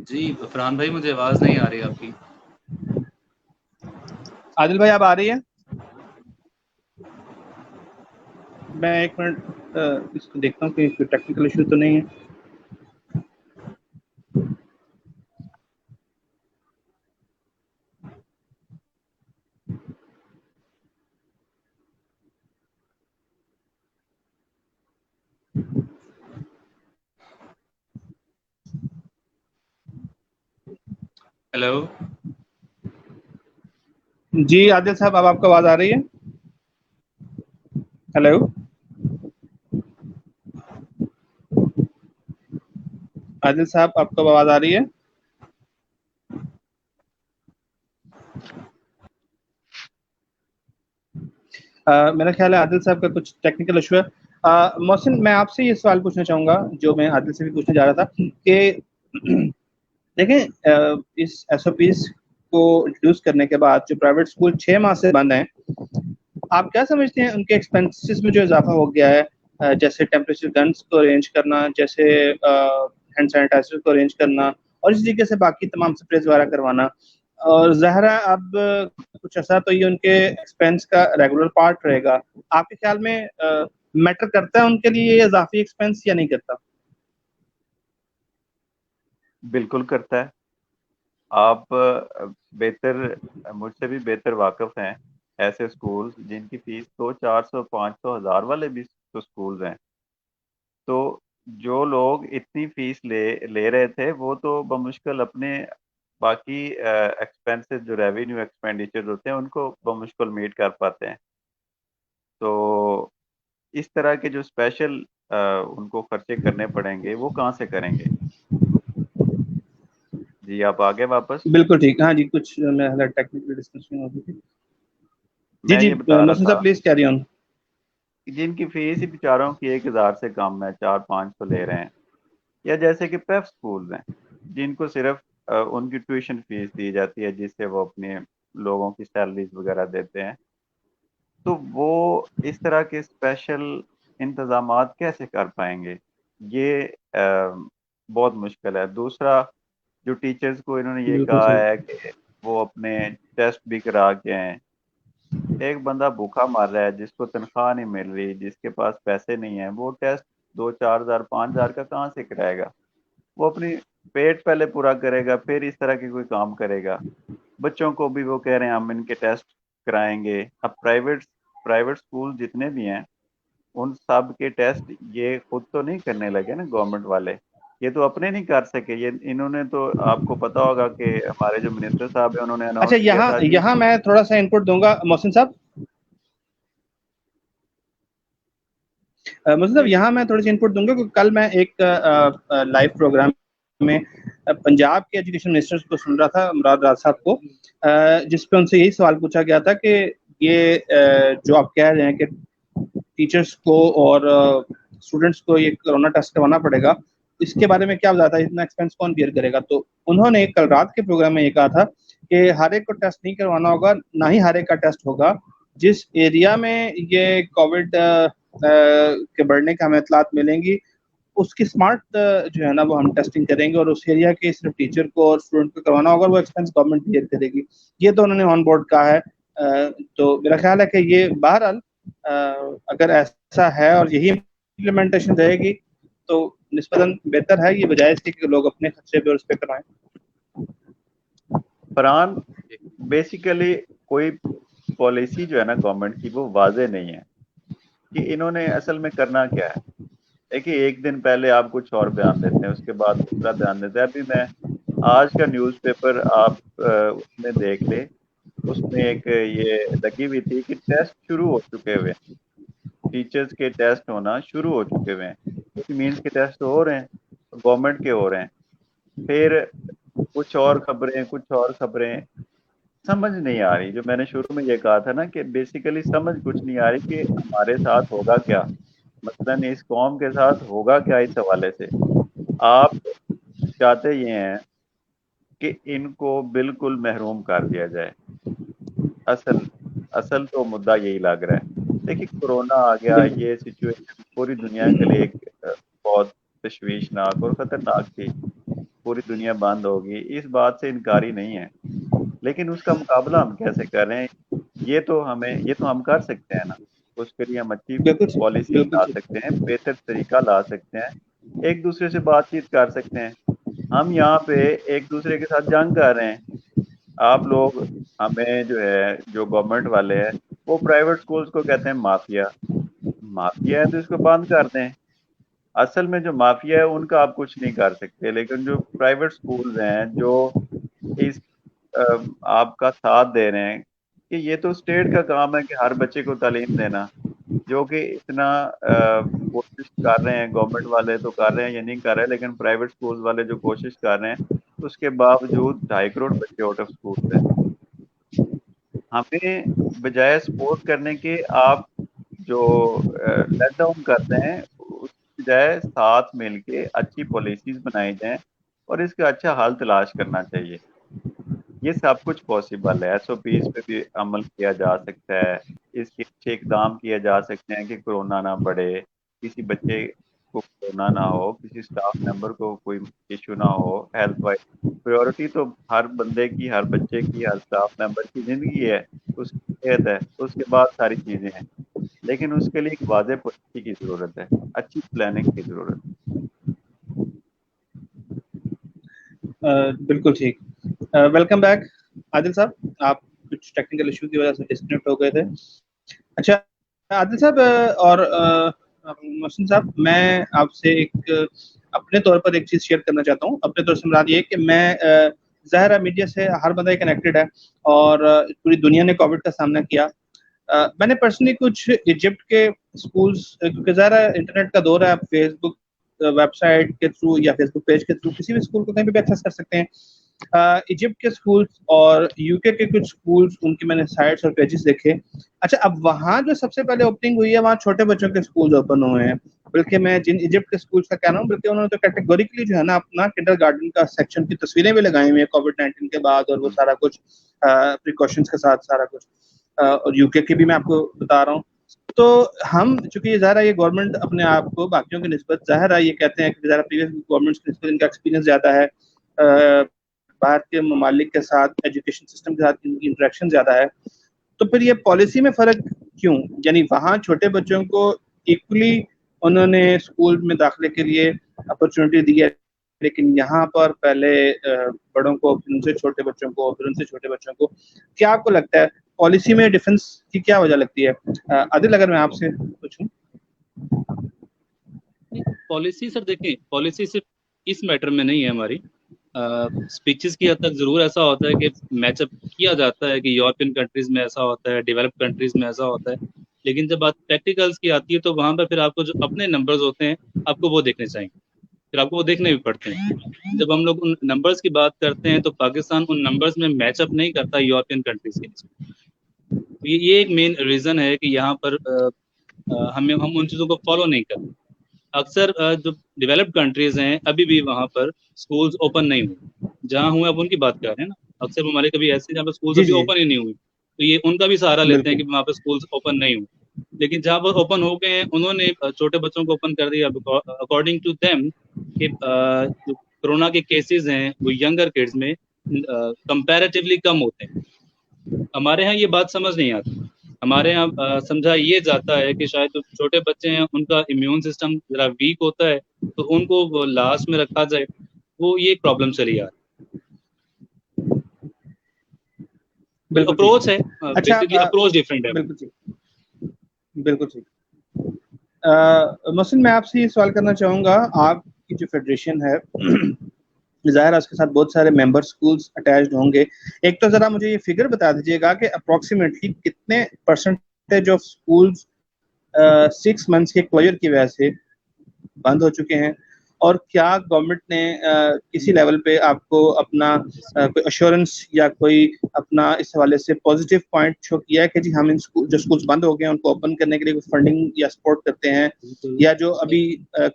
جی فرحان بھائی مجھے آواز نہیں آ رہی آپ کی. عادل بھائی اب آ رہی ہے؟ میں ایک منٹ اس کو دیکھتا ہوں کہ کوئی ٹیکنیکل ایشو تو نہیں ہے. ہیلو جی عادل صاحب اب آپ کو آواز آ رہی ہے؟ ہیلو عادل صاحب آپ کو آواز آ رہی ہے؟ میرا خیال ہے عادل صاحب کا کچھ ٹیکنیکل ایشو ہے. محسن میں آپ سے یہ سوال پوچھنا چاہوں گا جو میں عادل سے بھی پوچھنے جا رہا تھا کہ دیکھیں اس ایس او پیز کو انٹروڈیوس کرنے کے بعد جو پرائیویٹ اسکول 6 ماہ سے بند ہیں, آپ کیا سمجھتے ہیں ان کے ایکسپینسز میں جو اضافہ ہو گیا ہے, جیسے ٹیمپریچر گنس کو ارینج کرنا, جیسے ہینڈ سینیٹائزر کو ارینج کرنا, اور اسی طریقے سے باقی تمام سپریز وغیرہ کروانا, اور ظاہر ہے اب کچھ ایسا تو یہ ان کے ایکسپینس کا ریگولر پارٹ رہے گا. آپ کے خیال میں میٹر کرتا ہے ان کے لیے یہ اضافی ایکسپینس یا نہیں کرتا؟ بالکل کرتا ہے. آپ بہتر مجھ سے بھی بہتر واقف ہیں ایسے اسکول جن کی فیس 200, 400, 500, 1000 والے بھی تو اسکولز ہیں. تو جو لوگ اتنی فیس لے رہے تھے وہ تو بمشکل اپنے باقی ایکسپینسز جو ریونیو ایکسپینڈیچر ہوتے ہیں ان کو بمشکل میٹ کر پاتے ہیں. تو اس طرح کے جو اسپیشل ان کو خرچے کرنے پڑیں گے وہ کہاں سے کریں گے؟ جی آپ آگے واپس. بالکل ٹھیک. ہاں جی, کچھ ٹیکنیکل ڈسکشن ہوتی تھی. جی میں جی یہ بتا رہا محسن تھا صاحب پلیز کیری آن. جن کی فیس ہی بیچاروں کی 1000 سے کم ہے, 400-500 لے رہے ہیں, یا جیسے کہ پیپ سکولز ہیں جن کو صرف ان کی ٹیوشن فیس دی جاتی ہے جس سے وہ اپنے لوگوں کی سیلریز وغیرہ دیتے ہیں, تو وہ اس طرح کے اسپیشل انتظامات کیسے کر پائیں گے؟ یہ بہت مشکل ہے. دوسرا, جو ٹیچرز کو انہوں نے یہ بالکل کہا ہے صحیح. کہ وہ اپنے ٹیسٹ بھی کرا کے ہیں. ایک بندہ بھوکا مر رہا ہے جس کو تنخواہ نہیں مل رہی, جس کے پاس پیسے نہیں ہیں, وہ ٹیسٹ 2-4 ہزار 5 ہزار کا کہاں سے کرائے گا؟ وہ اپنی پیٹ پہلے پورا کرے گا پھر اس طرح کے کوئی کام کرے گا. بچوں کو بھی وہ کہہ رہے ہیں ہم ان کے ٹیسٹ کرائیں گے. اب پرائیویٹ اسکول جتنے بھی ہیں ان سب کے ٹیسٹ یہ خود تو نہیں کرنے لگے نا گورنمنٹ والے, یہ تو اپنے نہیں کر سکے. یہ انہوں نے تو, آپ کو پتا ہوگا کہ ہمارے جو منسٹر صاحب ہیں انہوں نے اچھا, اناؤنس کیا تھا کہ یہاں میں تھوڑا سا انپٹ دوں گا محسن صاحب. مطلب جی یہاں میں تھوڑی سی انپٹ دوں گا کہ کل میں ایک لائیو پروگرام میں پنجاب کے ایجوکیشن منسٹر کو سن رہا تھا, مراد راج صاحب کو, جس پہ ان سے یہی سوال پوچھا گیا تھا کہ یہ جو آپ کہہ رہے ہیں کہ ٹیچرز کو اور اسٹوڈنٹس کو یہ کرونا ٹیسٹ کروانا پڑے گا, اس کے بارے میں کیا بتاتا ہے, اتنا ایکسپینس کون بیئر کرے گا؟ تو انہوں نے کل رات کے پروگرام میں یہ کہا تھا کہ ہر ایک کو ٹیسٹ نہیں کروانا ہوگا, نہ ہی ہر ایک کا ٹیسٹ ہوگا. جس ایریا میں یہ کووڈ کے بڑھنے کے ہمیں اطلاعات ملیں گی اس کی اسمارٹ جو ہے نا وہ ہم ٹیسٹنگ کریں گے, اور اس ایریا کے صرف ٹیچر کو اور اسٹوڈنٹ کو کروانا ہوگا, وہ ایکسپینس گورنمنٹ بیئر کرے گی. یہ تو انہوں نے آن بورڈ کہا ہے. تو میرا خیال ہے کہ یہ بہرحال اگر ایسا ہے اور یہی امپلیمنٹیشن رہے گی تو نسبتاً بہتر ہے, یہ بجائے اس کے کہ لوگ اپنے خرچے پہ اور اس پہ کروائیں. فرحان, بیسیکلی کوئی پالیسی جو ہے نا گورنمنٹ کی وہ واضح نہیں ہے کہ انہوں نے اصل میں کرنا کیا ہے. دیکھیے ایک دن پہلے آپ کچھ اور بیان دیتے ہیں, اس کے بعد دوسرا بیان دیتے ہیں. ابھی میں آج کا نیوز پیپر آپ اس میں دیکھ لیں, اس میں ایک یہ لگی ہوئی تھی کہ ٹیسٹ شروع ہو چکے ہوئے, ٹیچرز کے ٹیسٹ ہونا شروع ہو چکے ہوئے ہیں. کچھ مینس کے ٹیسٹ ہو رہے ہیں, گورنمنٹ کے ہو رہے ہیں. پھر کچھ اور خبریں سمجھ نہیں آ رہی. جو میں نے شروع میں یہ کہا تھا نا کہ بیسیکلی سمجھ کچھ نہیں آ رہی کہ ہمارے ساتھ ہوگا کیا, مثلاً اس قوم کے ساتھ ہوگا کیا. اس حوالے سے آپ چاہتے یہ ہیں کہ ان کو بالکل محروم کر دیا جائے. اصل تو مدعا یہی لگ رہا ہے. دیکھیے کورونا آ گیا, بالکل یہ سچویشن پوری دنیا کے لیے ایک بہت تشویشناک اور خطرناک تھی. پوری دنیا بند ہوگی, اس بات سے انکاری نہیں ہے, لیکن اس کا مقابلہ ہم کیسے کر رہے ہیں یہ تو ہم کر سکتے ہیں نا. اس کے لیے ہم اچھی بالکل پالیسی بالکل لا سکتے ہیں, بہتر طریقہ لا سکتے ہیں, ایک دوسرے سے بات چیت کر سکتے ہیں. ہم یہاں پہ ایک دوسرے کے ساتھ جنگ کر رہے ہیں. آپ لوگ ہمیں جو ہے, جو گورنمنٹ والے ہیں وہ پرائیویٹ سکولز کو کہتے ہیں مافیا. مافیا ہے تو اس کو بند کر دیں. اصل میں جو مافیا ہے ان کا آپ کچھ نہیں کر سکتے, لیکن جو پرائیویٹ سکولز ہیں جو اس آپ کا ساتھ دے رہے ہیں, کہ یہ تو اسٹیٹ کا کام ہے کہ ہر بچے کو تعلیم دینا. جو کہ اتنا کوشش کر رہے ہیں، گورنمنٹ والے تو کر رہے ہیں یا نہیں کر رہے، لیکن پرائیویٹ سکول والے جو کوشش کر رہے ہیں اس کے باوجود 2.5 کروڑ بچے آؤٹ آف اسکول ہیں. ہمیں بجائے سپورٹ کرنے کے آپ جو لیٹ ڈاؤن کرتے ہیں، اس کی بجائے ساتھ مل کے اچھی پالیسیز بنائی جائیں اور اس کا اچھا حل تلاش کرنا چاہیے. یہ سب کچھ پاسبل ہے. ایس او پیز پہ بھی عمل کیا جا سکتا ہے، اس کے اچھے اقدام کیے جا سکتے ہیں کہ کورونا نہ بڑھے، کسی بچے کو کورونا نہ ہو، کسی سٹاف ممبر کو کوئی ایشو نہ ہو. ہیلتھ وائز پریورٹی تو ہر بندے کی، ہر بچے کی، ہر سٹاف ممبر کی زندگی ہے، اس کی صحت ہے، اس کے بعد ساری چیزیں ہیں. لیکن اس کے لیے ایک واضح پالیسی کی ضرورت ہے، اچھی پلاننگ کی ضرورت ہے. بالکل ٹھیک. ویلکم بیک عادل صاحب. آپ کچھ ٹیکنیکل ایشو کی وجہ سے ڈسکنیکٹ ہو گئے تھے. اچھا عادل صاحب اور محسن صاحب، میں آپ سے ایک اپنے طور پر ایک چیز شیئر کرنا چاہتا ہوں. اپنے طور سے مراد یہ کہ میں ظاہر ہے میڈیا سے ہر بندہ کنیکٹڈ ہے اور پوری دنیا نے کووڈ کا سامنا کیا. میں نے پرسنلی کچھ ایجپٹ کے اسکولس، کیونکہ ظاہر ہے انٹرنیٹ کا دور ہے، آپ فیس بک ویب سائٹ کے تھرو یا فیس بک پیج کے تھرو کسی بھی اسکول کو کہیں بھی ایکسیس کر سکتے ہیں. ایجپٹ کے اسکولس اور یو کے کچھ اسکولس، ان کی میں نے سائٹس اور پیجز دیکھے. اچھا، اب وہاں جو سب سے پہلے اوپننگ ہوئی ہے وہاں چھوٹے بچوں کے اسکول اوپن ہوئے ہیں. بلکہ میں جن ایجپٹ کے اسکولس کا کہہ رہا ہوں، بلکہ انہوں نے تو کیٹیگوریکلی جو ہے نا اپنا کنڈر گارڈن کا سیکشن کی تصویریں بھی لگائی ہوئی ہیں کووڈ-19 کے بعد، اور وہ سارا کچھ پریکاشنس کے ساتھ سارا کچھ. اور یو کے بھی میں آپ کو بتا رہا ہوں. تو ہم چونکہ یہ ظاہر ہے یہ گورنمنٹ اپنے آپ کو باقیوں کی نسبت ظاہر ہے یہ کہتے ہیں کہ ذرا پریویس گورنمنٹس کی نسبت ان کا ایکسپیرینس زیادہ ہے، باہر کے ممالک کے ساتھ ایجوکیشن سسٹم کے ساتھ ان کی انٹریکشن زیادہ ہے. تو پھر یہ پالیسی میں فرق کیوں؟ یعنی وہاں چھوٹے بچوں کو ایکولی انہوں نے اسکول میں داخلے کے لیے اپرچونٹی دی ہے، لیکن یہاں پر پہلے بڑوں کو، پھر ان سے چھوٹے بچوں کو، پھر ان سے چھوٹے بچوں کو. کیا آپ کو لگتا ہے پالیسی میں ڈفرینس کی کیا وجہ لگتی ہے؟ عادل اگر میں آپ سے پوچھوں. پالیسی سر دیکھیں، پالیسی صرف اس میٹر میں نہیں ہے ہماری. اسپیچز کی حد تک ضرور ایسا ہوتا ہے کہ میچ اپ کیا جاتا ہے کہ یورپین کنٹریز میں ایسا ہوتا ہے، ڈیولپ کنٹریز میں ایسا ہوتا ہے. لیکن جب بات پریکٹیکلس کی آتی ہے تو وہاں پہ پھر آپ کو جو اپنے نمبرز ہوتے ہیں آپ کو وہ دیکھنے چاہیے، پھر آپ کو وہ دیکھنے بھی پڑتے ہیں. جب ہم لوگ ان نمبرز کی بات کرتے ہیں تو پاکستان ان نمبرز میں میچ اپ نہیں کرتا یورپین کنٹریز کے نسبت. یہ ایک مین ریزن ہے کہ یہاں پر ہم ان چیزوں کو فالو نہیں کرتے. اکثر جو ڈیولپڈ کنٹریز ہیں ابھی بھی وہاں پر اسکولز اوپن نہیں ہوئے. جہاں ہوئے اب ان کی بات کر رہے ہیں نا. اکثر ہمارے کبھی ایسے جہاں پہ اسکولز جی ابھی جی اوپن ہی نہیں ہوئے تو یہ ان کا بھی سہارا لیتے ہیں بالکل کہ وہاں پہ اسکولز اوپن نہیں ہوئے. لیکن جہاں پر اوپن ہو گئے ہیں انہوں نے چھوٹے بچوں کو اوپن کر دیا اکارڈنگ ٹو دیم کہ جو کورونا کے کیسز ہیں وہ ینگر کڈز میں کمپیریٹیولی کم ہوتے ہیں. ہمارے ہاں یہ بات سمجھ نہیں آتی. ہمارے یہاں سمجھا یہ جاتا ہے کہ شاید جو چھوٹے بچے ہیں ان کا امیون سسٹم ذرا ویک ہوتا ہے تو ان کو لاسٹ میں رکھا جائے. وہ یہ پرابلم چلی آ رہی ہے. بالکل ٹھیک. اپروچ ہے، اچھا بیسکلی اپروچ ڈفرینٹ ہے. بالکل ٹھیک، بالکل ٹھیک. محسن میں آپ سے یہ سوال کرنا چاہوں گا، آپ کی جو فیڈریشن ہے ظاہر ہے اس کے ساتھ بہت سارے ممبر اسکولس اٹیچڈ ہوں گے. ایک تو ذرا مجھے یہ فگر بتا دیجیے گا کہ اپروکسیمیٹلی کتنے پرسنٹیج آف اسکولس 6 months کے کلوجر کی وجہ سے بند ہو چکے ہیں، اور کیا گورنمنٹ نے کسی لیول پہ آپ کو اپنا کوئی ایشورنس یا کوئی اپنا اس حوالے سے پازیٹیو پوائنٹ شو کیا ہے کہ جی ہم جو اسکولس بند ہو گئے ہیں ان کو اوپن کرنے کے لیے کوئی فنڈنگ یا سپورٹ کرتے ہیں، یا جو ابھی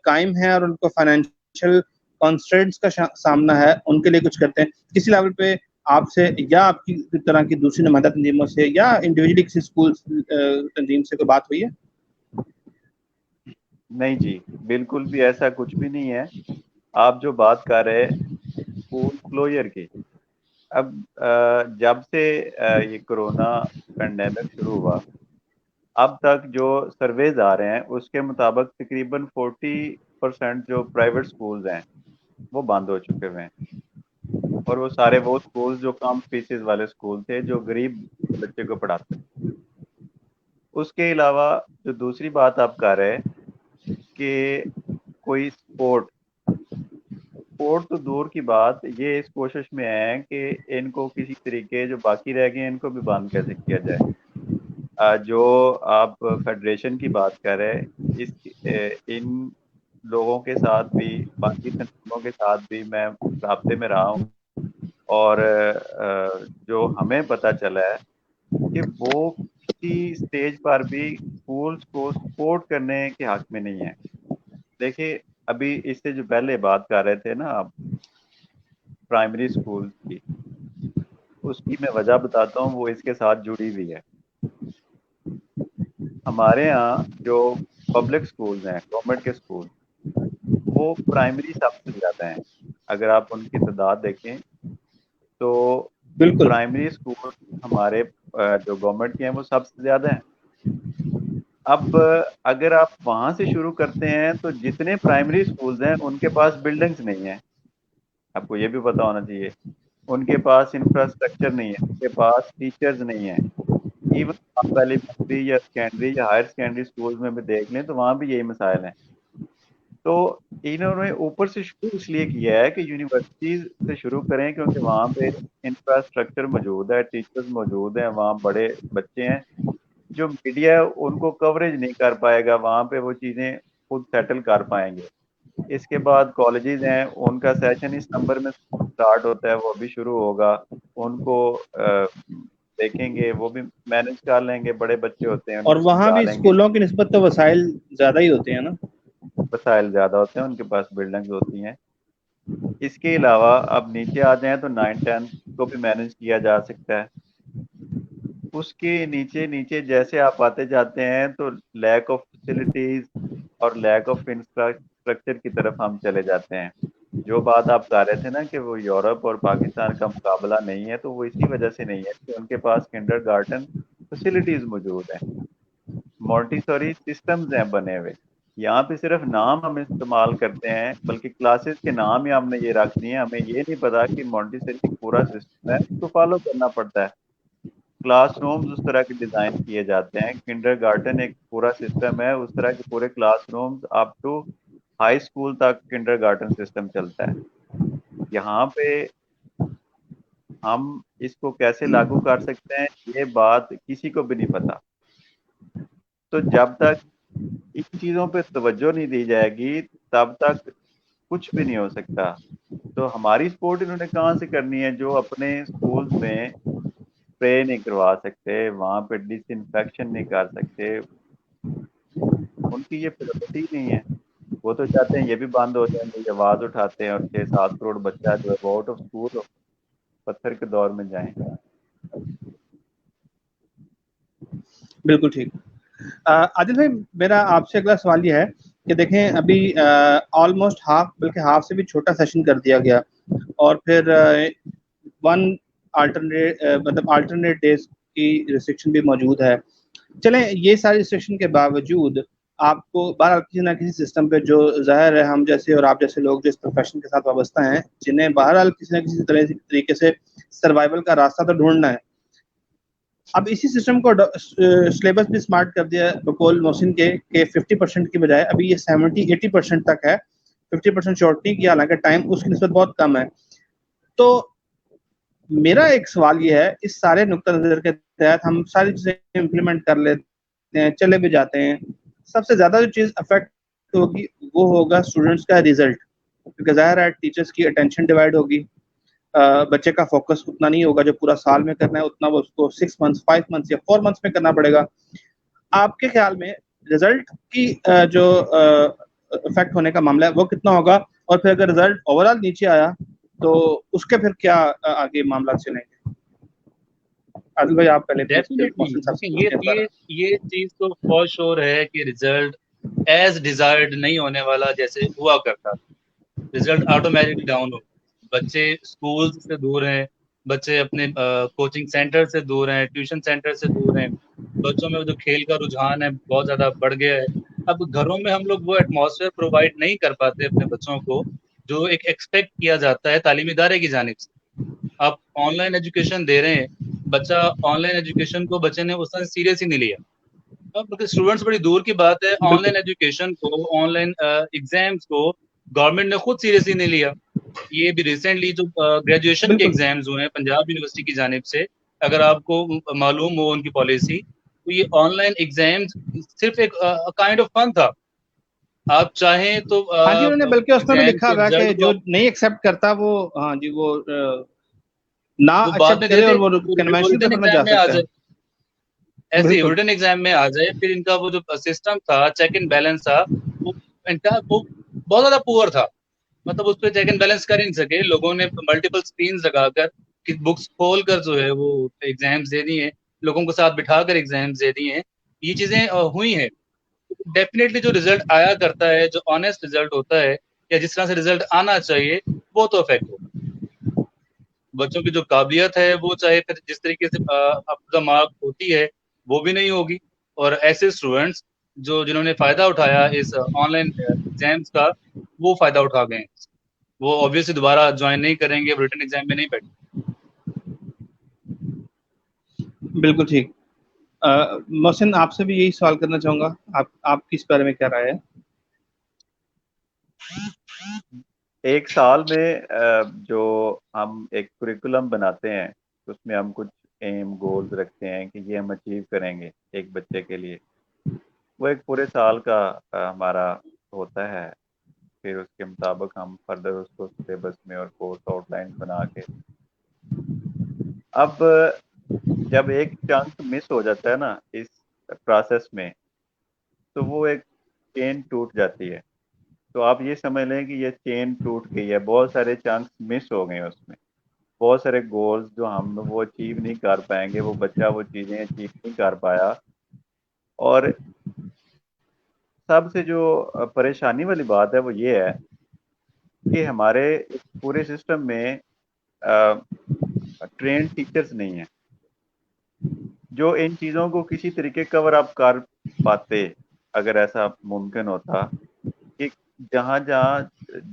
قائم ہے اور ان کو فائنینشیل کانسٹرینٹس کا سامنا ہے ان کے لیے کچھ کرتے ہیں؟ کسی لیول پہ آپ سے یا آپ کی طرح کی دوسری نمائندہ تنظیموں سے یا انڈیویجلی کسی اسکول تنظیم سے کوئی بات ہوئی ہے؟ نہیں جی، بالکل بھی ایسا کچھ بھی نہیں ہے. آپ جو بات کر رہے اسکول کلوجر کی، اب جب سے یہ کورونا پینڈیمک شروع ہوا اب تک جو سرویز آ رہے ہیں اس کے مطابق تقریباً 40% جو پرائیویٹ سکولز ہیں وہ بند ہو چکے ہوئے ہیں. اور وہ سارے وہ سکول جو کم فیسز والے سکول تھے جو غریب بچے کو پڑھاتے. اس کے علاوہ جو دوسری بات آپ کر رہے کہ کوئی سپورٹ تو دور کی بات، یہ اس کوشش میں ہے کہ ان کو کسی طریقے جو باقی رہ گئے ان کو بھی بند کیسے کیا جائے. جو آپ فیڈریشن کی بات کر رہے ہیں، ان لوگوں کے ساتھ بھی، باقی تنظیموں کے ساتھ بھی میں رابطے میں رہا ہوں، اور جو ہمیں پتہ چلا ہے کہ وہ کسی سٹیج پر بھی اسکولس کو سپورٹ کرنے کے حق میں نہیں ہے. دیکھیں ابھی اس سے جو پہلے بات کر رہے تھے نا آپ پرائمری اسکول کی، اس کی میں وجہ بتاتا ہوں، وہ اس کے ساتھ جڑی ہوئی ہے. ہمارے ہاں جو پبلک سکولز ہیں، گورنمنٹ کے سکول، وہ پرائمری سب سے زیادہ ہیں. اگر آپ ان کی تعداد دیکھیں تو بالکل پرائمری اسکول ہمارے جو گورنمنٹ کے ہیں وہ سب سے زیادہ ہیں. اب اگر آپ وہاں سے شروع کرتے ہیں تو جتنے پرائمری اسکولز ہیں ان کے پاس بلڈنگز نہیں ہیں. آپ کو یہ بھی پتا ہونا چاہیے. ان کے پاس انفراسٹرکچر نہیں ہے، ان کے پاس ٹیچرز نہیں ہیں. ایون آپ ایلیمنٹری یا سیکنڈری یا ہائر سیکنڈری اسکول میں بھی دیکھ لیں تو وہاں بھی یہی مسائل ہیں. تو انہوں نے اوپر سے شروع اس لیے کیا ہے کہ یونیورسٹیز سے شروع کریں، کیونکہ وہاں پہ انفراسٹرکچر موجود ہے، ٹیچرز موجود ہیں، وہاں بڑے بچے ہیں. جو میڈیا ان کو کوریج نہیں کر پائے گا، وہاں پہ وہ چیزیں خود سیٹل کر پائیں گے. اس کے بعد کالجز ہیں، ان کا سیشن اس نمبر میں سٹارٹ ہوتا ہے، وہ بھی شروع ہوگا. ان کو دیکھیں گے، وہ بھی مینج کر لیں گے، بڑے بچے ہوتے ہیں ان اور کو وہاں سمجھا بھی لیں گے. اسکولوں کی نسبت تو وسائل زیادہ ہی ہوتے ہیں نا، وسائل زیادہ ہوتے ہیں، ان کے پاس بلڈنگز ہوتی ہیں. اس کے علاوہ اب نیچے آ جائیں تو 9-10 کو بھی مینج کیا جا سکتا ہے. اس کے نیچے نیچے جیسے آپ آتے جاتے ہیں تو لیک آف فیسلٹیز اور لیک آف انفراسٹرکچر کی طرف ہم چلے جاتے ہیں. جو بات آپ کہہ رہے تھے نا کہ وہ یورپ اور پاکستان کا مقابلہ نہیں ہے، تو وہ اسی وجہ سے نہیں ہے کہ ان کے پاس کنڈر گارڈن فیسلٹیز موجود ہیں، مونٹیسوری سسٹمز ہیں بنے ہوئے. یہاں پہ صرف نام ہم استعمال کرتے ہیں، بلکہ کلاسز کے نام ہی ہم نے یہ رکھ دیے ہیں. ہمیں یہ نہیں پتا کہ مونٹیسوری پورا سسٹم ہے، اس کو فالو کرنا پڑتا ہے. کلاس رومز اس طرح کے ڈیزائن کیے جاتے ہیں. کنڈر گارڈن ایک پورا سسٹم ہے، اس طرح کے پورے class rooms up to high school تک کنڈر گارڈن سسٹم چلتا ہے. یہاں پہ ہم اس کو کیسے لاگو کر سکتے ہیں یہ بات کسی کو بھی نہیں پتا. تو جب تک ان چیزوں پہ توجہ نہیں دی جائے گی تب تک کچھ بھی نہیں ہو سکتا. تو ہماری سپورٹ انہوں نے کہاں سے کرنی ہے؟ جو اپنے اسکولز میں اسپرے نہیں کروا سکتے، وہاں پہ ڈس انفیکشن نہیں کر سکتے، ان کی یہ پرائورٹی نہیں ہے. وہ تو چاہتے ہیں یہ بھی بند ہو جائیں گے، یہ آواز اٹھاتے ہیں اور 6-7 کروڑ بچہ جو ہے وہ آؤٹ آف اسکول پتھر کے دور میں جائیں. بالکل ٹھیک. عادل بھائی میرا آپ سے اگلا سوال یہ ہے کہ دیکھیں ابھی آلموسٹ ہاف، بلکہ ہاف سے بھی چھوٹا سیشن کر دیا گیا، اور پھر ون آلٹرنیٹ ڈیز کی ریسٹرکشن بھی موجود ہے. چلیں یہ ساری ریسٹرکشن کے باوجود آپ کو بہرحال کسی نہ کسی سسٹم پہ، جو ظاہر ہے ہم جیسے اور آپ جیسے لوگ جو اس پروفیشن کے ساتھ وابستہ ہیں، جنہیں بہرحال کسی نہ کسی طریقے سے سروائیول کا راستہ تو ڈھونڈنا ہے. اب اسی سسٹم کو سلیبس بھی اسمارٹ کر دیا بقول محسن کے کہ 50% کی بجائے ابھی یہ 70-80% تک ہے. 50% شارٹنگ کی، حالانکہ ٹائم اس کی نسبت بہت کم ہے. تو میرا ایک سوال یہ ہے، اس سارے نقطہ نظر کے تحت ہم ساری چیزیں امپلیمنٹ کر لیتے ہیں، چلے بھی جاتے ہیں، سب سے زیادہ جو چیز افیکٹ ہوگی وہ ہوگا اسٹوڈنٹس کا ریزلٹ، کیونکہ ظاہر ہے ٹیچرس کی اٹینشن ڈیوائڈ ہوگی، بچے کا فوکس اتنا نہیں ہوگا جو پورا سال میں کرنا ہے، اتنا وہ اس کو 6 months 5 months یا 4 months میں کرنا پڑے گا. آپ کے خیال میں رزلٹ کی جو افیکٹ ہونے کا معاملہ ہے وہ کتنا ہوگا؟ اور پھر اگر رزلٹ اوور آل نیچے آیا تو اس کے پھر کیا آگے معاملات چلیں گے؟ عادل بھائی آپ پہلے ڈیفینیٹلی یہ چیز تو فور شور ہے کہ رزلٹ ایز ڈیزائرڈ نہیں ہونے والا جیسے ہوا کرتا تھا. رزلٹ آٹومیٹکلی ڈاؤن ہو، بچے اسکول سے دور ہیں، بچے اپنے کوچنگ سینٹر سے دور ہیں، ٹیوشن سینٹر سے دور ہیں، بچوں میں جو کھیل کا رجحان ہے بہت زیادہ بڑھ گیا ہے. اب گھروں میں ہم لوگ وہ ایٹماسفیئر پرووائڈ نہیں کر پاتے اپنے بچوں کو جو ایک ایکسپیکٹ کیا جاتا ہے تعلیمی ادارے کی جانب سے. آپ آن لائن ایجوکیشن دے رہے ہیں، بچہ آن لائن ایجوکیشن کو بچے نے اس طرح سیریس ہی نہیں لیا. اسٹوڈنٹس بڑی دور کی بات ہے، آن لائن ایجوکیشن کو، آن لائن ایگزامس کو گورنمنٹ نے خود سیریسلی نہیں لیا. یہ بھی ریسنٹلی جو گریجویشن کے ایگزامز ہوئے ہیں پنجاب یونیورسٹی کی جانب سے، اگر آپ کو معلوم ہو ان کی پالیسی، تو یہ آن لائن ایگزامز صرف ایک کائنڈ آف فن تھا. آپ چاہیں تو ہاں جی، انہوں نے بلکہ اس میں بھی exam لکھا کے ہوا ہے کہ result جو کو نہیں ایکسیپٹ کرتا وہ ہاں جی وہ نہ وہ بعد میں ایکسیپٹ کرے اور وہ کنونشنل ریٹن پیپر میں ایگزام جا میں آ سکتا جائے, ہے. ایسے ہی بالکل ریٹن ایگزام میں آ جائے. پھر ان کا وہ جو سسٹم تھا, چیک اینڈ بیلنس تھا, وہ بہت زیادہ پور تھا. مطلب اس پہ چیک اینڈ بیلنس کر ہی نہیں سکے. لوگوں نے ملٹیپل اسکرینز لگا کر بکس کھول کر جو ہے وہ ایگزامز دے دی ہیں, لوگوں کو ساتھ بٹھا کر ایگزامز دے دی ہیں. یہ چیزیں ہوئی ہیں. ڈیفینیٹلی جو رزلٹ آیا کرتا ہے, جو آنےسٹ رزلٹ ہوتا ہے, یا جس طرح سے رزلٹ آنا چاہیے, وہ تو افیکٹ ہوگا. بچوں کی جو قابلیت ہے وہ چاہے پھر جس طریقے سے اپ مارک ہوتی ہے وہ بھی نہیں ہوگی. اور ایسے اسٹوڈینٹس جنہوں نے فائدہ اٹھایا اس آن لائن ایگزامس کا, وہ فائدہ اٹھا گئے ہیں. وہ obviously دوبارہ جوائن نہیں کریں گے, ریٹن ایگزام میں نہیں بیٹھیں. بالکل ٹھیک. محسن آپ سے بھی یہی سوال کرنا چاہوں گا, آپ کی اس بارے میں کیا رائے ہے؟ ایک سال میں جو ہم ایک کریکولم بناتے ہیں اس میں ہم کچھ ایم گولز رکھتے ہیں کہ یہ ہم اچیو کریں گے ایک بچے کے لیے, وہ ایک پورے سال کا ہمارا ہوتا ہے. پھر اس کے مطابق ہم فردر اس کو سلیبس میں اور کورس آؤٹ لائن بنا کے, اب جب ایک چنک مس ہو جاتا ہے نا اس پروسیس میں, تو وہ ایک چین ٹوٹ جاتی ہے. تو آپ یہ سمجھ لیں کہ یہ چین ٹوٹ گئی ہے, بہت سارے چانس مس ہو گئے اس میں, بہت سارے گولز جو ہم وہ اچیو نہیں کر پائیں گے, وہ بچہ وہ چیزیں اچیو نہیں کر پایا. اور سب سے جو پریشانی والی بات ہے وہ یہ ہے کہ ہمارے پورے سسٹم میں ٹرینڈ ٹیچرز نہیں ہیں جو ان چیزوں کو کسی طریقے کور اپ کر پاتے. اگر ایسا ممکن ہوتا کہ جہاں جہاں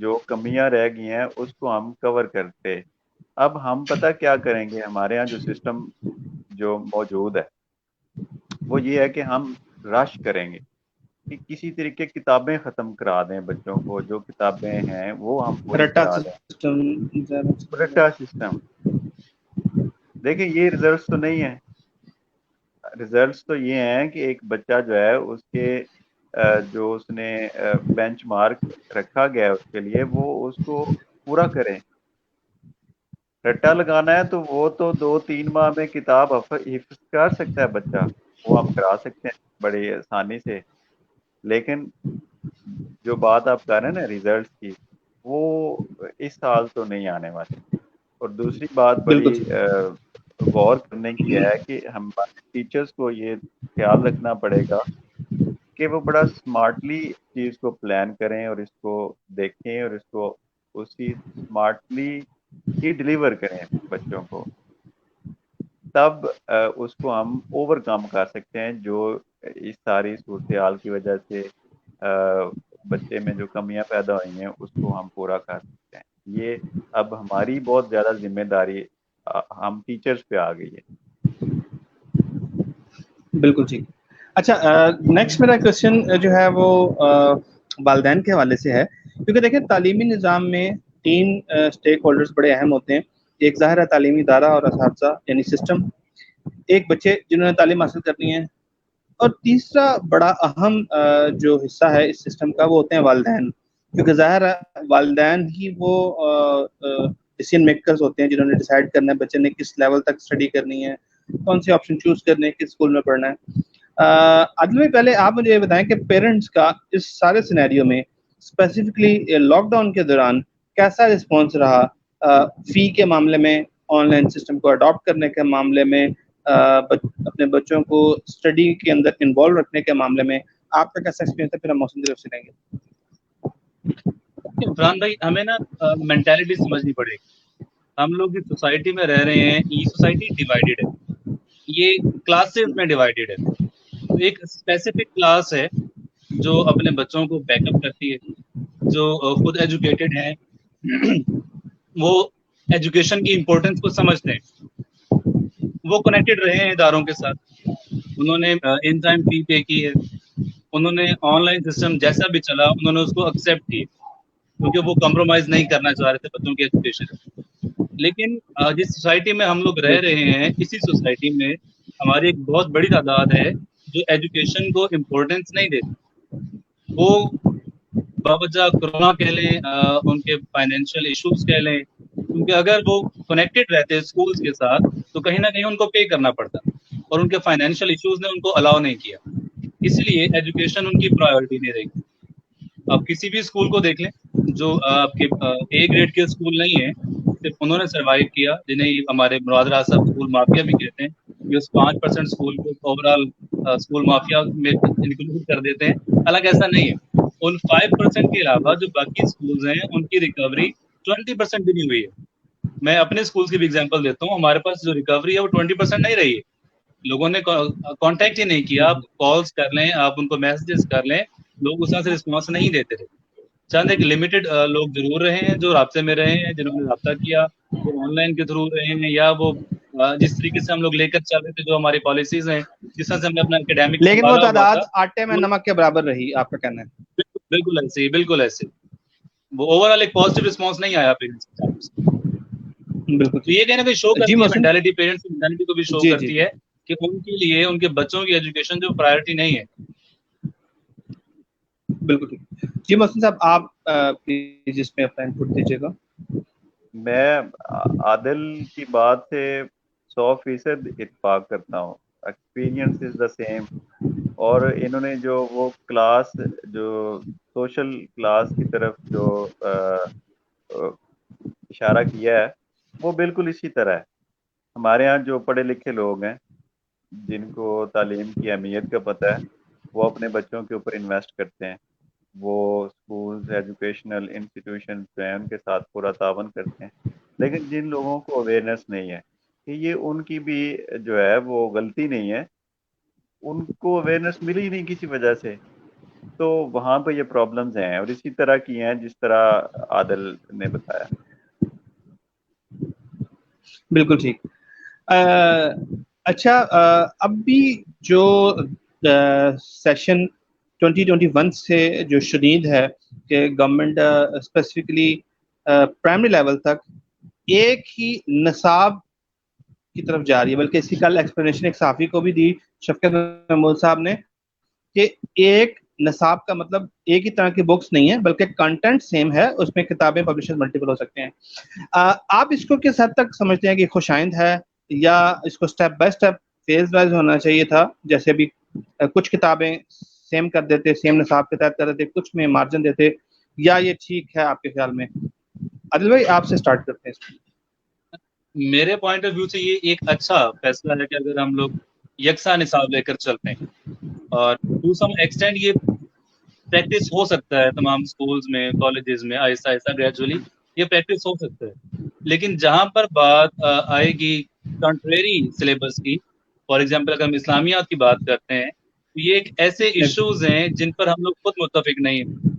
جو کمیاں رہ گئی ہیں اس کو ہم کور کرتے. اب ہم پتہ کیا کریں گے, ہمارے ہاں جو سسٹم جو موجود ہے وہ یہ ہے کہ ہم رش کریں گے کہ کسی طریقے کتابیں ختم کرا دیں بچوں کو, جو کتابیں ہیں وہ ہم پوری رٹا کرا دیں. سسٹم رٹا سسٹم, دیکھیں یہ ریزلٹس تو نہیں ہے. ریزلٹس تو یہ ہیں کہ ایک بچہ جو ہے اس کے جو اس نے بینچ مارک رکھا گیا ہے اس کے لیے, وہ اس کو پورا کریں. رٹا لگانا ہے تو وہ تو 2-3 ماہ میں کتاب حفظ کر سکتا ہے بچہ, وہ ہم کرا سکتے ہیں بڑی آسانی سے. لیکن جو بات آپ کر رہے ہیں نا ریزلٹس کی, وہ اس سال تو نہیں آنے والی. اور دوسری بات بالکل بڑی غور کرنے کی ہے کہ ہمارے ٹیچرز کو یہ خیال رکھنا پڑے گا کہ وہ بڑا اسمارٹلی چیز کو پلان کریں اور اس کو دیکھیں اور اس کو اسی اسمارٹلی ہی ڈلیور کریں بچوں کو. تب اس کو ہم اوور کم کر سکتے ہیں جو اس ساری صورتحال کی وجہ سے بچے میں جو کمیاں پیدا ہوئی ہیں اس کو ہم پورا کر سکتے ہیں. یہ اب ہماری بہت زیادہ ذمہ داری ہم ٹیچرز پہ آ گئی ہے. بالکل ٹھیک. اچھا, نیکسٹ میرا کوشچن جو ہے وہ والدین کے حوالے سے ہے, کیونکہ دیکھیں تعلیمی نظام میں 3 اسٹیک ہولڈرز بڑے اہم ہوتے ہیں. ایک ظاہر ہے تعلیمی ادارہ اور اساتذہ یعنی سسٹم, ایک بچے جنہوں نے تعلیم حاصل کرنی ہے, اور تیسرا بڑا اہم جو حصہ ہے اس سسٹم کا وہ ہوتے ہیں والدین, کیونکہ ظاہر ہے والدین ہی وہ ڈیسیژن میکرز ہوتے ہیں جنہوں نے ڈیسائیڈ کرنا ہے بچے نے کس لیول تک اسٹڈی کرنی ہے, کون سی آپشن چوز کرنے ہیں, کس اسکول میں پڑھنا ہے. عادل بھائی پہلے آپ مجھے یہ بتائیں کہ پیرنٹس کا اس سارے سینیریو میں اسپیسیفکلی لاک ڈاؤن کے دوران کیسا رسپانس رہا, فی کے معاملے میں, آن لائن سسٹم کو اڈاپٹ کرنے کے معاملے میں, اپنے بچوں کو اسٹڈی کے اندر انوالو رکھنے کے معاملے میں آپ کا کیسا ایکسپیرینس ہے؟ پھر ہم موسم کی طرف سے لیں گے. عمران بھائی, ہمیں نا مینٹالٹی سمجھنی پڑے گی. ہم لوگ اس سوسائٹی میں رہ رہے ہیں, یہ سوسائٹی ڈیوائیڈڈ ہے, یہ کلاسز میں ڈیوائیڈڈ ہے. ایک اسپیسیفک کلاس ہے جو اپنے بچوں کو بیک اپ کرتی ہے, جو خود ایجوکیٹڈ ہیں, وہ ایجوکیشن کی امپورٹنس کو سمجھتے ہیں, وہ کنیکٹڈ رہے ہیں اداروں کے ساتھ, انہوں نے ان ٹائم فی پے کی ہے, انہوں نے آن لائن سسٹم جیسا بھی چلا انہوں نے اس کو ایکسیپٹ کیا کیونکہ وہ کمپرومائز نہیں کرنا چاہ رہے تھے بچوں کی ایجوکیشن. لیکن جس سوسائٹی میں ہم لوگ رہ رہے ہیں, اسی سوسائٹی میں ہماری ایک بہت بڑی تعداد ہے جو ایجوکیشن کو امپورٹینس نہیں دیتی. وہ باوجہ کرونا کہہ لیں, ان کے فائنینشیل ایشوز کہہ لیں, کیونکہ اگر وہ کنیکٹڈ رہتے اسکولز کے ساتھ تو کہیں نہ کہیں ان کو پے کرنا پڑتا, اور ان کے فائنینشیل ایشوز نے ان کو الاؤ نہیں کیا, اس لیے ایجوکیشن ان کی پرائیورٹی نہیں رہی. آپ کسی بھی اسکول کو دیکھ لیں جو آپ کے اے گریڈ کے اسکول نہیں ہیں, صرف انہوں نے سروائیو کیا, جنہیں ہمارے مراد راز صاحب اسکول مافیا بھی کہتے ہیں, یہ اس 5% اسکول کو اوور آل اسکول مافیا میں انکلوڈ کر دیتے ہیں. حالانکہ ایسا نہیں ہے. ان 5% کے علاوہ جو باقی اسکولز ہیں ان کی ریکوری 20% بھی نہیں ہوئی ہے. میں اپنے اسکول کی بھی ایگزامپل دیتا ہوں. ہمارے پاس جو ریکوری ہے وہ 20% نہیں رہی ہے. لوگوں نے کانٹیکٹ ہی نہیں کیا. آپ کالز کر لیں, آپ ان کو میسجز کر لیں, لوگ اس طرح سے رسپانس نہیں دیتے تھے. چند ایک لمیٹڈ لوگ ضرور رہے ہیں جو رابطے میں رہے ہیں, جنہوں نے رابطہ کیا, وہ آن لائن کے تھرو رہے ہیں, یا وہ جس طریقے سے ہم لوگ لے کر چل رہے تھے, جو ہماری پالیسیز ہیں, جس طرح سے ہم نے اپنا اکیڈیمک لیکن وہ سنبھالا ہوا تعداد تھا, آٹے میں نمک کے برابر رہی, آپ کا کہنا ہے؟ بالکل ایسے ہی, بالکل ایسے. وہ اوور آل ایک پازیٹیو رسپانس نہیں آیا پیرنٹس کی طرف سے. بالکل. تو یہ کہنا کہ شو جی کرتی ہے محسن, مینٹالٹی, پیرنٹس کی مینٹالٹی کو بھی شو جی کرتی ہے کہ ان کے لیے ان کے بچوں کی ایجوکیشن جو پرائرٹی نہیں ہے. بالکل ٹھیک. جی محسن صاحب, آپ جس میں اپنا انپٹ دیجیے گا. میں عادل کی بات سے 100% اتفاق کرتا ہوں. Experience is the same. اور انہوں نے جو وہ کلاس, جو سوشل کلاس کی طرف جو اشارہ کیا ہے, وہ بالکل اسی طرح ہے. ہمارے ہاں جو پڑھے لکھے لوگ ہیں, جن کو تعلیم کی اہمیت کا پتہ ہے, وہ اپنے بچوں کے اوپر انویسٹ کرتے ہیں. وہ اسکولز, ایجوکیشنل انسٹیٹیوشنز جو ہیں ان کے ساتھ پورا تعاون کرتے ہیں. لیکن جن لوگوں کو اویئرنیس نہیں ہے کہ یہ ان کی بھی جو ہے وہ غلطی نہیں ہے, ان کو اویئرنیس ملی ہی نہیں کسی وجہ سے, تو وہاں پہ یہ پرابلمز ہیں. اور اسی طرح کی ہیں جس طرح عادل نے بتایا. بالکل ٹھیک. اچھا, اب بھی جو سیشن 2021 سے جو شدید ہے کہ گورنمنٹ اسپیسیفکلی پرائمری لیول تک ایک ہی نصاب کی طرف جا رہی ہے, بلکہ اسی کل ایکسپلینیشن ایک صحافی کو بھی دی شفقت محمود صاحب نے, کہ ایک نصاب کا مطلب ایک ہی طرح کی بکس نہیں ہے, بلکہ کنٹینٹ سیم ہے, اس میں کتابیں پبلشر ملٹیپل ہو سکتے ہیں. آپ اس کو کس حد تک سمجھتے ہیں کہ خوش آئند ہے, یا اس کو step by step phase wise ہونا چاہیے تھا, جیسے بھی کچھ کتابیں سیم کر دیتے, سیم نصاب کے تحت کر دیتے, کچھ میں مارجن دیتے, یا یہ ٹھیک ہے آپ کے خیال میں؟ عادل بھائی, آپ سے سٹارٹ کرتے ہیں. میرے پوائنٹ آف ویو سے یہ ایک اچھا فیصلہ ہے کہ اگر ہم لوگ یکساں نصاب لے کر چلتے ہیں, اور ٹو سم ایکسٹینڈ یہ پریکٹس ہو سکتا ہے تمام اسکولز میں, کالجز میں, آہستہ آہستہ گریجولی یہ پریکٹس ہو سکتا ہے. لیکن جہاں پر بات آئے گی کنٹریری سلیبس کی, فار ایگزامپل اگر ہم اسلامیات کی بات کرتے ہیں, تو یہ ایک ایسے ایشوز ہیں جن پر ہم لوگ خود متفق نہیں ہیں.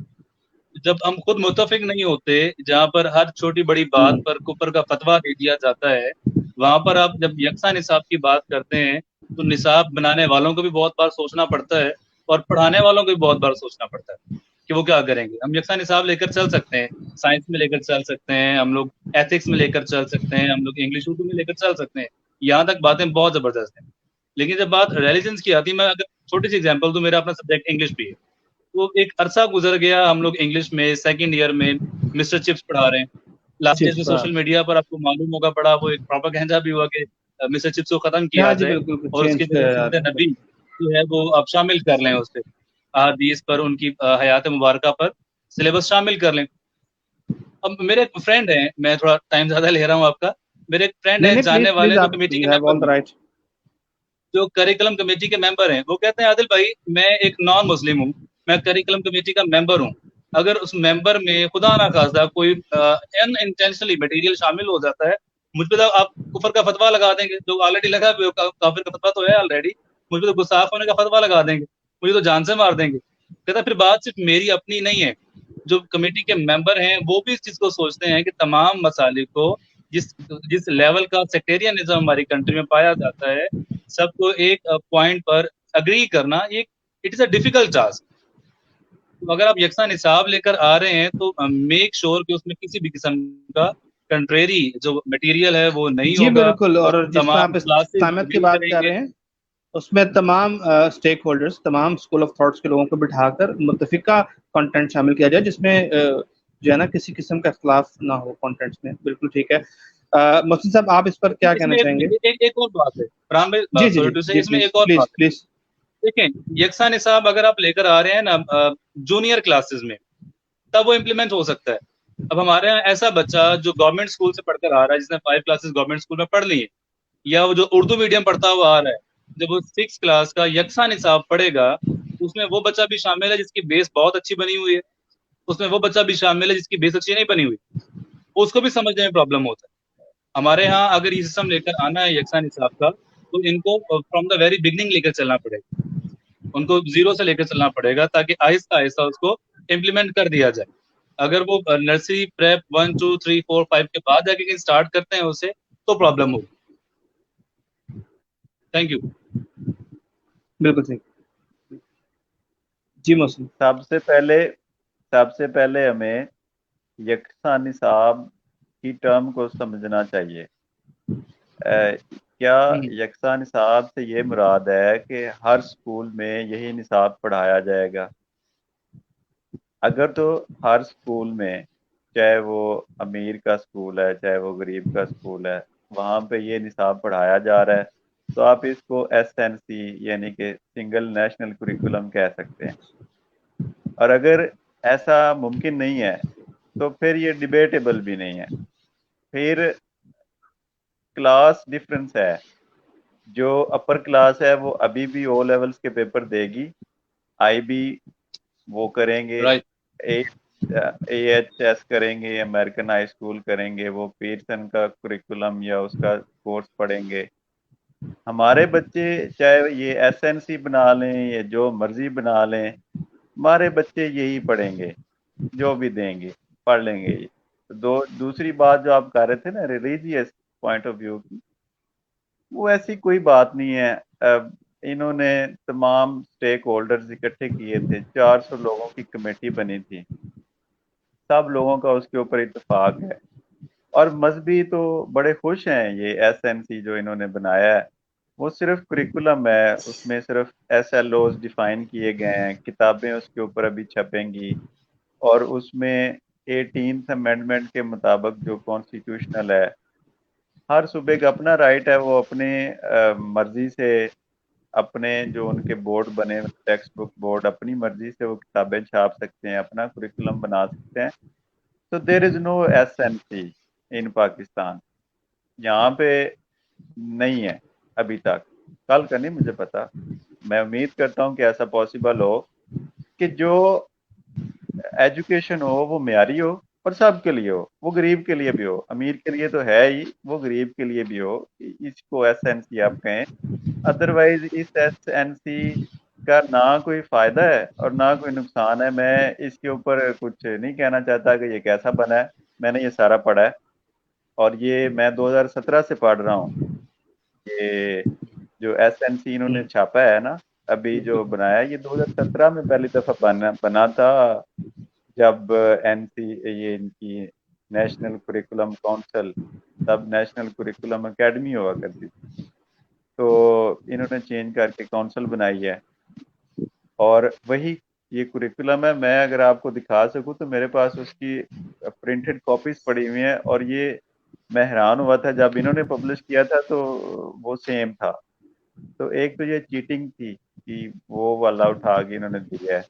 جب ہم خود متفق نہیں ہوتے, جہاں پر ہر چھوٹی بڑی بات پر کفر کا فتویٰ دے دیا جاتا ہے, وہاں پر آپ جب یکساں نصاب کی بات کرتے ہیں تو نصاب بنانے والوں کو بھی بہت بار سوچنا پڑتا ہے, اور پڑھانے والوں کو بھی بہت بار سوچنا پڑتا ہے کہ وہ کیا کریں گے. ہم یکساں نصاب لے کر چل سکتے ہیں, سائنس میں لے کر چل سکتے ہیں, ہم لوگ ایتھکس میں لے کر چل سکتے ہیں, ہم لوگ انگلش اردو میں لے کر چل سکتے ہیں, یہاں تک باتیں بہت زبردست ہیں. لیکن جب بات ریلیجنس کی آتی ہے, میں اگر چھوٹی سی ایگزامپل دوں, میرا اپنا سبجیکٹ انگلش بھی ہے. وہ ایک عرصہ گزر گیا, ہم لوگ انگلش میں سیکنڈ ایئر میں مسٹر چپس پڑھا رہے ہیں. لاسٹ ایئر میں سوشل میڈیا پر آپ کو معلوم ہوگا پڑا, وہ ایک پروپیگنڈا بھی ہوا کہ مسٹر چپس کو ختم کیا جائے, اور اس کی جگہ سنت نبی جو ہے وہ آپ شامل کر لیں, اس پہ احادیث پر, ان کی حیات مبارکہ پر سلیبس شامل کر لیں. اب میرے ایک فرینڈ ہیں, میں تھوڑا ٹائم زیادہ لے رہا ہوں آپ کا, میرے ایک فرینڈ ہیں جاننے والے جو کمیٹی کے ممبر ہیں, جو کریکلم کمیٹی کے ممبر ہیں, وہ کہتے ہیں عادل بھائی میں ایک نان مسلم ہوں, میں کریکلم کمیٹی کا ممبر ہوں, اگر اس ممبر میں خدا نہ خواستہ کوئی ان انٹینشنلی مٹیریل شامل ہو جاتا ہے, مجھ پہ تو آپ کفر کا فتویٰ لگا دیں گے, جو آلریڈی لگا کافر کا فتویٰ تو ہے آلریڈی, مجھ پہ تو گستاخ ہونے کا فتویٰ لگا دیں گے, مجھے تو جان سے مار دیں گے. کہتا پھر بات صرف میری اپنی نہیں ہے, جو کمیٹی کے ممبر ہیں وہ بھی اس چیز کو سوچتے ہیں کہ تمام مسالک کو جس لیول کا سیکٹیرینزم ہماری کنٹری میں پایا جاتا ہے, سب کو ایک پوائنٹ پر اگری کرنا ایک it is a difficult task. اگر آپ یکساں نصاب لے کر آ رہے ہیں تو میک شور کہ اس میں کسی بھی قسم کا کنٹریری جو مٹیریل ہے وہ نہیں جی ہوگا, بالکل. اور جس طرح تمام آپ کلاسز اسلامیت کی بات کر رہے ہیں, اس میں تمام اسٹیک ہولڈرز، تمام اسکول آف تھاٹس کے لوگوں کو بٹھا کر متفقہ کنٹینٹ شامل کیا جائے، جس میں جو ہے نا کسی قسم کا اختلاف نہ ہو کنٹینٹس میں. بالکل ٹھیک ہے. محسن صاحب آپ اس پر کیا اس کہنا میں چاہیں گے؟ ایک اور بات ہے فرحان جی بھائی، جی سوری جی ٹو سے، جی، اس میں پلیز ایک اور پلیز بات ہے. پلیز. دیکھیں یکساں نصاب اگر آپ لے کر آ رہے ہیں نا جونیئر کلاسز میں، تب وہ امپلیمنٹ ہو سکتا ہے. اب ہمارے یہاں ایسا بچہ جو گورنمنٹ اسکول سے پڑھ کر آ رہا ہے، جس نے 5 کلاسز گورنمنٹ اسکول میں پڑھ لی ہیں، یا وہ جو اردو میڈیم پڑھتا ہوا آ رہا ہے، جب وہ 6 کلاس کا یکساں نصاب پڑھے گا، اس میں وہ بچہ بھی شامل ہے جس کی بیس بہت اچھی بنی ہوئی ہے، اس میں وہ بچہ بھی شامل ہے جس کی بیس اچھی نہیں بنی ہوئی، اس کو بھی سمجھنے میں پرابلم ہوتا ہے. ہمارے ہاں اگر یہ سسٹم لے کر آنا ہے یکساں نصاب کا، تو ان کو فرام دا ویری بگننگ لے کر چلنا پڑے گا، ان کو زیرو سے لے کر چلنا پڑے گا، تاکہ آہستہ آہستہ اس کو امپلیمنٹ کر دیا جائے. اگر وہ نرسری پریپ 1 2 3 4 5 کے بعد جا کے اسٹارٹ کرتے ہیں اسے، تو پرابلم ہوگی. Thank you. بالکل ٹھیک. جی محسن. سب سے پہلے ہمیں یکساں نصاب کی ٹرم کو سمجھنا چاہیے. کیا یکساں نصاب سے یہ مراد ہے کہ ہر اسکول میں یہی نصاب پڑھایا جائے گا؟ اگر تو ہر اسکول میں، چاہے وہ امیر کا اسکول ہے چاہے وہ غریب کا اسکول ہے، وہاں پہ یہ نصاب پڑھایا جا رہا ہے، تو آپ اس کو SNC یعنی کہ سنگل نیشنل کریکولم کہہ سکتے ہیں. اور اگر ایسا ممکن نہیں ہے تو پھر یہ ڈیبیٹیبل بھی نہیں ہے. پھر کلاس ڈفرنس ہے. جو اپر کلاس ہے وہ ابھی بھی او لیولز کے پیپر دے گی، آئی بی وہ کریں گے، رائٹ. AHS کریں گے، امریکن ہائی اسکول کریں گے، وہ پیرسن کا کریکولم یا اس کا کورس پڑھیں گے. ہمارے بچے چاہے یہ SNC بنا لیں یا جو مرضی بنا لیں، ہمارے بچے یہی پڑھیں گے، جو بھی دیں گے پڑھ لیں گے. دوسری بات جو آپ کہہ رہے تھے نا ریلیجیس پوائنٹ آف ویو کی، وہ ایسی کوئی بات نہیں ہے. انہوں نے تمام اسٹیک ہولڈرز اکٹھے کیے تھے، 400 لوگوں کی کمیٹی بنی تھی، سب لوگوں کا اس کے اوپر اتفاق ہے. اور مذہبی تو بڑے خوش ہیں. یہ SNC جو انہوں نے بنایا ہے وہ صرف کریکولم ہے، اس میں صرف SLOs ڈیفائن کیے گئے ہیں، کتابیں اس کے اوپر ابھی چھپیں گی، اور اس میں 18th امینڈمنٹ کے مطابق جو کانسٹیٹیوشنل ہے، ہر صوبے کا اپنا رائٹ ہے، وہ اپنے مرضی سے اپنے جو ان کے بورڈ بنے ٹیکسٹ بک بورڈ اپنی مرضی سے وہ کتابیں چھاپ سکتے ہیں، اپنا کریکولم بنا سکتے ہیں. تو دیر از نو SNC ان پاکستان. یہاں پہ نہیں ہے ابھی تک، کل کا نہیں مجھے پتا. میں امید کرتا ہوں کہ ایسا پاسبل ہو کہ جو ایجوکیشن ہو وہ معیاری ہو اور سب کے لیے ہو، وہ غریب کے لیے بھی ہو، امیر کے لیے تو ہے ہی، وہ غریب کے لیے بھی ہو. اس کو SNC آپ کہیں. ادروائز اس SNC کا نہ کوئی فائدہ ہے اور نہ کوئی نقصان ہے. میں اس کے اوپر کچھ نہیں کہنا چاہتا کہ یہ کیسا بنا ہے، میں نے یہ سارا پڑھا ہے، اور یہ میں 2017 سے پڑھ رہا ہوں. یہ جو SNC انہوں نے چھاپا ہے نا ابھی جو بنایا، یہ 2017 میں پہلی دفعہ بنا تھا، جب یہ ان کی نیشنل کریکولم کونسل، تب نیشنل کریکولم اکیڈمی ہوا کرتی تھی، تو انہوں نے چینج کر کے کونسل بنائی ہے، اور وہی یہ کریکولم ہے. میں اگر آپ کو دکھا سکوں تو میرے پاس اس کی پرنٹڈ کاپیز پڑی ہوئی ہیں، اور یہ میں حیران ہوا تھا جب انہوں نے پبلش کیا تھا تو وہ سیم تھا. تو ایک تو یہ چیٹنگ تھی کہ وہ والا اٹھا کے انہوں نے دیا ہے،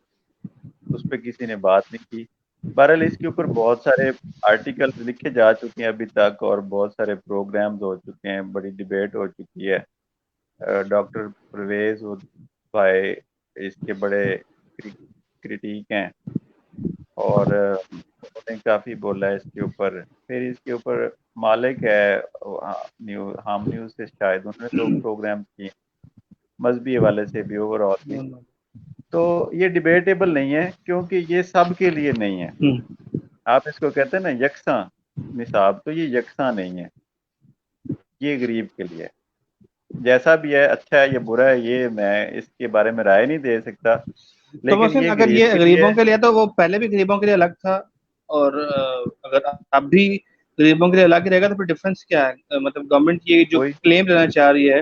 اس پہ کسی نے بات نہیں کی. بہرحال اس کے اوپر بہت سارے آرٹیکل لکھے جا چکے ہیں ابھی تک، اور بہت سارے پروگرامز ہو چکے ہیں، بڑی ڈیبیٹ ہو چکی ہے. ڈاکٹر پرویز بھائی اس کے بڑے کریٹیک ہیں، اور انہوں نے کافی بولا ہے اس کے اوپر. پھر اس کے اوپر مالک ہے ہم نیوز سے، شاید انہوں نے 2 پروگرام کیے مذہبی حوالے سے بھی، اوور آل بھی. تو یہ ڈیبیٹیبل نہیں ہے کیونکہ یہ سب کے لیے نہیں ہے. آپ اس کو کہتے ہیں نا یکساں نصاب، تو یہ یکساں نہیں ہے، یہ غریب کے لیے جیسا بھی ہے، اچھا ہے یا برا ہے، یہ میں اس کے بارے میں رائے نہیں دے سکتا، تو لیکن محسن یہ اگر غریب یہ کے لیے غریبوں کے لیے تو وہ پہلے بھی غریبوں کے لیے الگ تھا، اور اگر اب بھی غریبوں کے لیے الگ ہی رہے گا تو پھر ڈفرنس کیا ہے؟ مطلب گورنمنٹ یہ جو کوئی کلیم لینا چاہ رہی ہے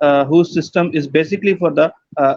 whose system is basically for the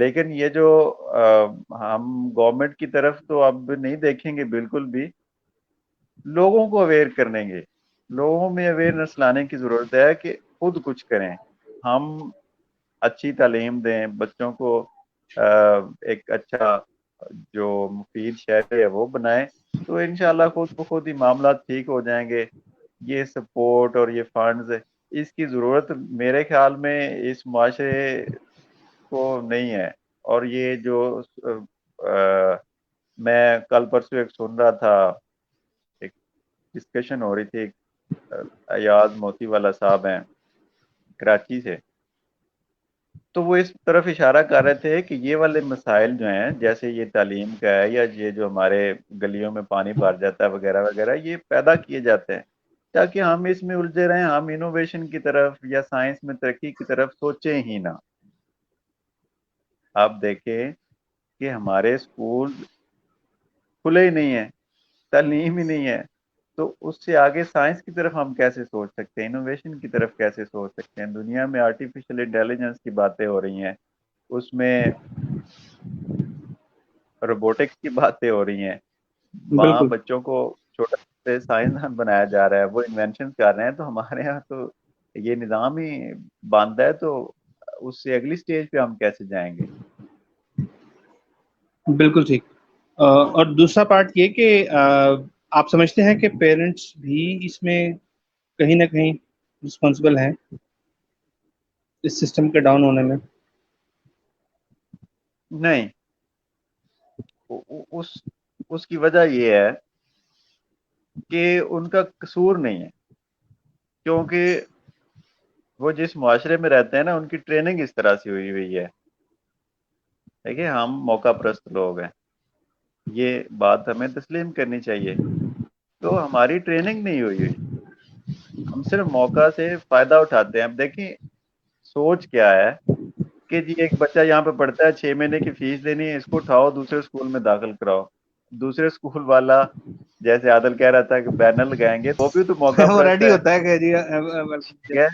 لیکن یہ جو ہم گورنمنٹ کی طرف تو اب نہیں دیکھیں گے بالکل بھی، لوگوں کو اویئر کرنے گے، لوگوں میں اویئرنیس لانے کی ضرورت ہے کہ خود کچھ کریں، ہم اچھی تعلیم دیں بچوں کو، ایک اچھا جو مفید شہر ہے وہ بنائیں، تو انشاءاللہ خود بخود ہی معاملات ٹھیک ہو جائیں گے۔ یہ سپورٹ اور یہ فنڈز، اس کی ضرورت میرے خیال میں اس معاشرے کو نہیں ہے۔ اور یہ جو میں کل پرسوں ایک سن رہا تھا، ایک ڈسکشن ہو رہی تھی، ایاز موتی والا صاحب ہیں کراچی سے، تو وہ اس طرف اشارہ کر رہے تھے کہ یہ والے مسائل جو ہیں، جیسے یہ تعلیم کا ہے یا یہ جو ہمارے گلیوں میں پانی بھر جاتا ہے وغیرہ وغیرہ، یہ پیدا کیے جاتے ہیں تاکہ ہم اس میں الجھے رہیں، ہم انوویشن کی طرف یا سائنس میں ترقی کی طرف سوچیں ہی نہ۔ آپ دیکھیں کہ ہمارے اسکول کھلے ہی نہیں ہیں، تعلیم ہی نہیں ہے، تو اس سے آگے سائنس کی طرف ہم کیسے سوچ سکتے ہیں، انوویشن کی طرف کیسے سوچ سکتے ہیں؟ دنیا میں آرٹیفیشل انٹیلیجنس کی باتیں ہو رہی ہیں، اس میں روبوٹکس کی باتیں ہو رہی ہیں، وہاں بالکل بچوں کو چھوٹا سے سائنسدان بنایا جا رہا ہے، وہ انوینشن کر رہے ہیں، تو ہمارے ہاں تو یہ نظام ہی باندھا ہے، تو اس سے اگلی سٹیج پہ ہم کیسے جائیں گے؟ بالکل ٹھیک۔ اور دوسرا پارٹ یہ کہ آپ سمجھتے ہیں کہ پیرنٹس بھی اس میں کہیں نہ کہیں رسپانسبل ہیں اس سسٹم کے ڈاؤن ہونے میں؟ نہیں، اس کی وجہ یہ ہے کہ ان کا قصور نہیں ہے، کیونکہ وہ جس معاشرے میں رہتے ہیں نا، ان کی ٹریننگ اس طرح سے ہوئی ہوئی ہے۔ دیکھیں، ہم موقع پرست لوگ ہیں، یہ بات ہمیں تسلیم کرنی چاہیے، تو ہماری ٹریننگ نہیں ہوئی ہوئی، ہم صرف موقع سے فائدہ اٹھاتے ہیں۔ اب دیکھیں سوچ کیا ہے کہ جی ایک بچہ یہاں پہ پڑھتا ہے، 6 مہینے کی فیس دینی ہے، اس کو اٹھاؤ دوسرے اسکول میں داخل کراؤ، دوسرے اسکول والا جیسے عادل کہہ رہا تھا کہ بینر لگائیں گے، وہ بھی تو موقع وہ پرست ریڈی ہے، ہوتا ہے کہ جی ٹھیک ہے؟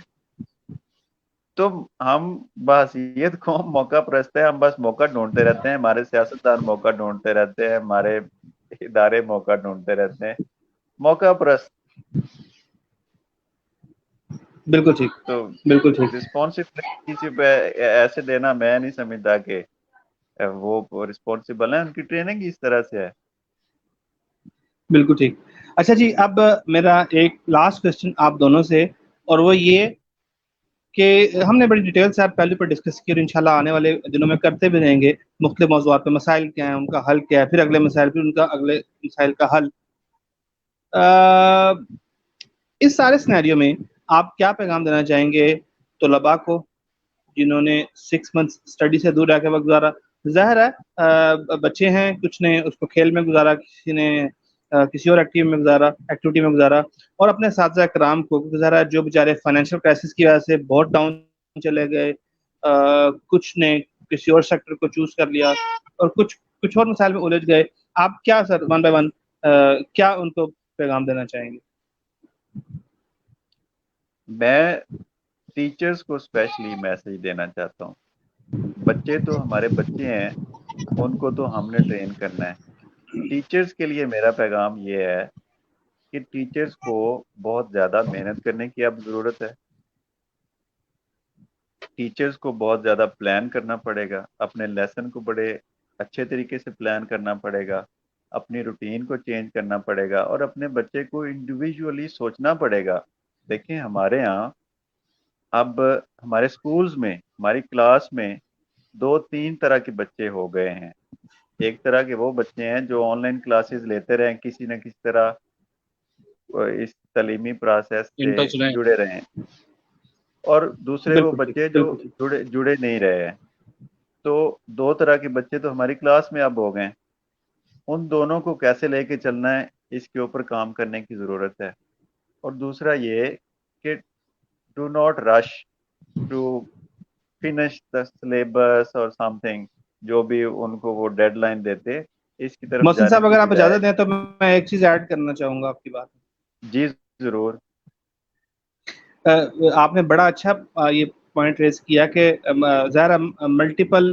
تو ہم بحثیت قوم موقع پرست ہے، ہم بس موقع ڈھونڈتے رہتے ہیں، ہمارے سیاستدان موقع ڈھونڈتے رہتے ہیں، ہمارے ادارے موقع ڈھونڈتے رہتے ہیں، موقع پرست۔ بالکل ٹھیک، تو بالکل ٹھیک، رسپانسبلٹی صرف ایسے دینا، میں نہیں سمجھتا کہ وہ رسپانسبل ہیں، ان کی ٹریننگ اس طرح سے ہے۔ بالکل ٹھیک۔ اچھا جی، اب میرا ایک لاسٹ کوشچن آپ دونوں سے، اور وہ یہ کہ ہم نے بڑی ڈیٹیل سے آپ پہلے پر ڈسکس کی، اور انشاءاللہ آنے والے دنوں میں کرتے بھی رہیں گے، مختلف موضوعات پہ، مسائل کیا ہیں، ان کا حل کیا ہے، پھر اگلے مسائل، پھر ان کا اگلے مسائل کا حل۔ اس سارے سینیریو میں آپ کیا پیغام دینا چاہیں گے طلباء کو جنہوں نے 6 منتھ اسٹڈی سے دور رہ کے وقت گزارا؟ ظاہر ہے بچے ہیں، کچھ نے اس کو کھیل میں گزارا، کسی نے کسی اور ایکٹیویٹی میں گزارا، اور اپنے اساتذہ کرام کو گزارا جو بیچارے فائنینشیل کرائسس کی وجہ سے بہت ڈاؤن چلے گئے، کچھ نے کسی اور سیکٹر کو چوز کر لیا، اور کچھ اور مسائل میں الجھ گئے۔ آپ کیا سر ون بائی ون کیا ان کو پیغام دینا چاہیں گے؟ میں ٹیچرز کو اسپیشلی میسج دینا چاہتا ہوں، بچے تو ہمارے بچے ہیں، ان کو تو ہم نے ٹرین کرنا ہے۔ ٹیچرز کے لیے میرا پیغام یہ ہے کہ ٹیچرز کو بہت زیادہ محنت کرنے کی اب ضرورت ہے، ٹیچرز کو بہت زیادہ پلان کرنا پڑے گا، اپنے لیسن کو بڑے اچھے طریقے سے پلان کرنا پڑے گا، اپنی روٹین کو چینج کرنا پڑے گا، اور اپنے بچے کو انڈیویجولی سوچنا پڑے گا۔ دیکھیں ہمارے ہاں اب ہمارے سکولز میں، ہماری کلاس میں 2-3 طرح کے بچے ہو گئے ہیں۔ ایک طرح کے وہ بچے ہیں جو آن لائن کلاسز لیتے رہیں، کسی نہ کسی طرح اس تعلیمی پروسیس سے ان ٹچ رہیں۔ جڑے رہیں، اور دوسرے وہ بالکل ٹھیک، بچے جو بالکل ٹھیک، جڑے نہیں رہے ہیں۔ تو 2 طرح کے بچے تو ہماری کلاس میں اب ہو گئے ہیں، ان دونوں کو کیسے لے کے چلنا ہے، اس کے اوپر کام کرنے کی ضرورت ہے۔ اور دوسرا یہ کہ do not rush to finish the syllabus اور سم تھنگ، جو بھی ان کو وہ ڈیڈ لائن دیتے، اس کی طرف محسن جانے صاحب کی اگر آپ بجائے۔ اجازت دیں تو میں ایک چیز ایڈ کرنا چاہوں گا آپ کی بات جی ضرور۔ میں۔ آپ نے بڑا اچھا یہ پوائنٹ ریز کیا کہ ظاہر ملٹیپل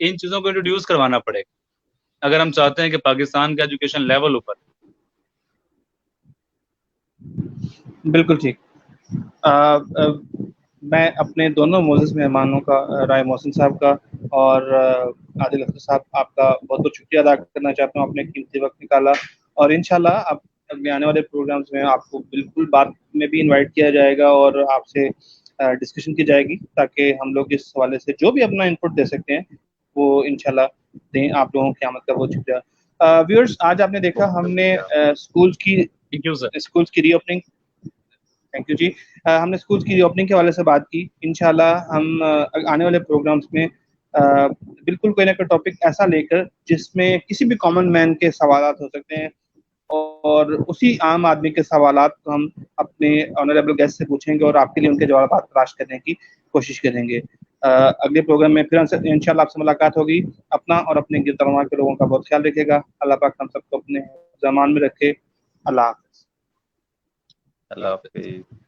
ان چیزوں کو انٹروڈیوس کروانا پڑے گا اگر ہم چاہتے ہیں کہ پاکستان کا ایجوکیشن لیول اوپر. بالکل ٹھیک. میں اپنے دونوں معزز مہمانوں کا رائے محسن صاحب کا اور عادل اختر صاحب آپ کا بہت بہت شکریہ ادا کرنا چاہتا ہوں. آپ نے قیمتی وقت نکالا اور انشاءاللہ آپ اگلے آنے والے پروگرامز میں آپ کو بالکل بات میں بھی انوائٹ کیا جائے گا اور آپ سے ڈسکشن کی جائے گی تاکہ ہم لوگ اس حوالے سے جو بھی اپنا انپٹ دے سکتے ہیں وہ انشاءاللہ دیں. آپ لوگوں کی آمد کا بہت شکریہ. ویورز آج آپ نے دیکھا ہم نے اسکولس کی ری اوپننگ تھینک یو جی ہم نے اسکولس کی ری اوپننگ کے حوالے سے بات کی. انشاءاللہ ہم آنے والے پروگرامز میں بالکل کوئی نہ کوئی ٹاپک ایسا لے کر جس میں کسی بھی کامن مین کے سوالات ہو سکتے ہیں اور اسی عام آدمی کے سوالات کو ہم اپنے آنریبل گیسٹ سے پوچھیں گے اور آپ کے لیے ان کے جوابات تلاش کرنے کی کوشش کریں گے. اگلے پروگرام میں پھر انشاءاللہ آپ سے ملاقات ہوگی. اپنا اور اپنے گرد و نواح کے لوگوں کا بہت خیال رکھے گا. اللہ پاک ہم سب کو اپنے زمان میں رکھے. اللہ حافظ. اللہ حافظ.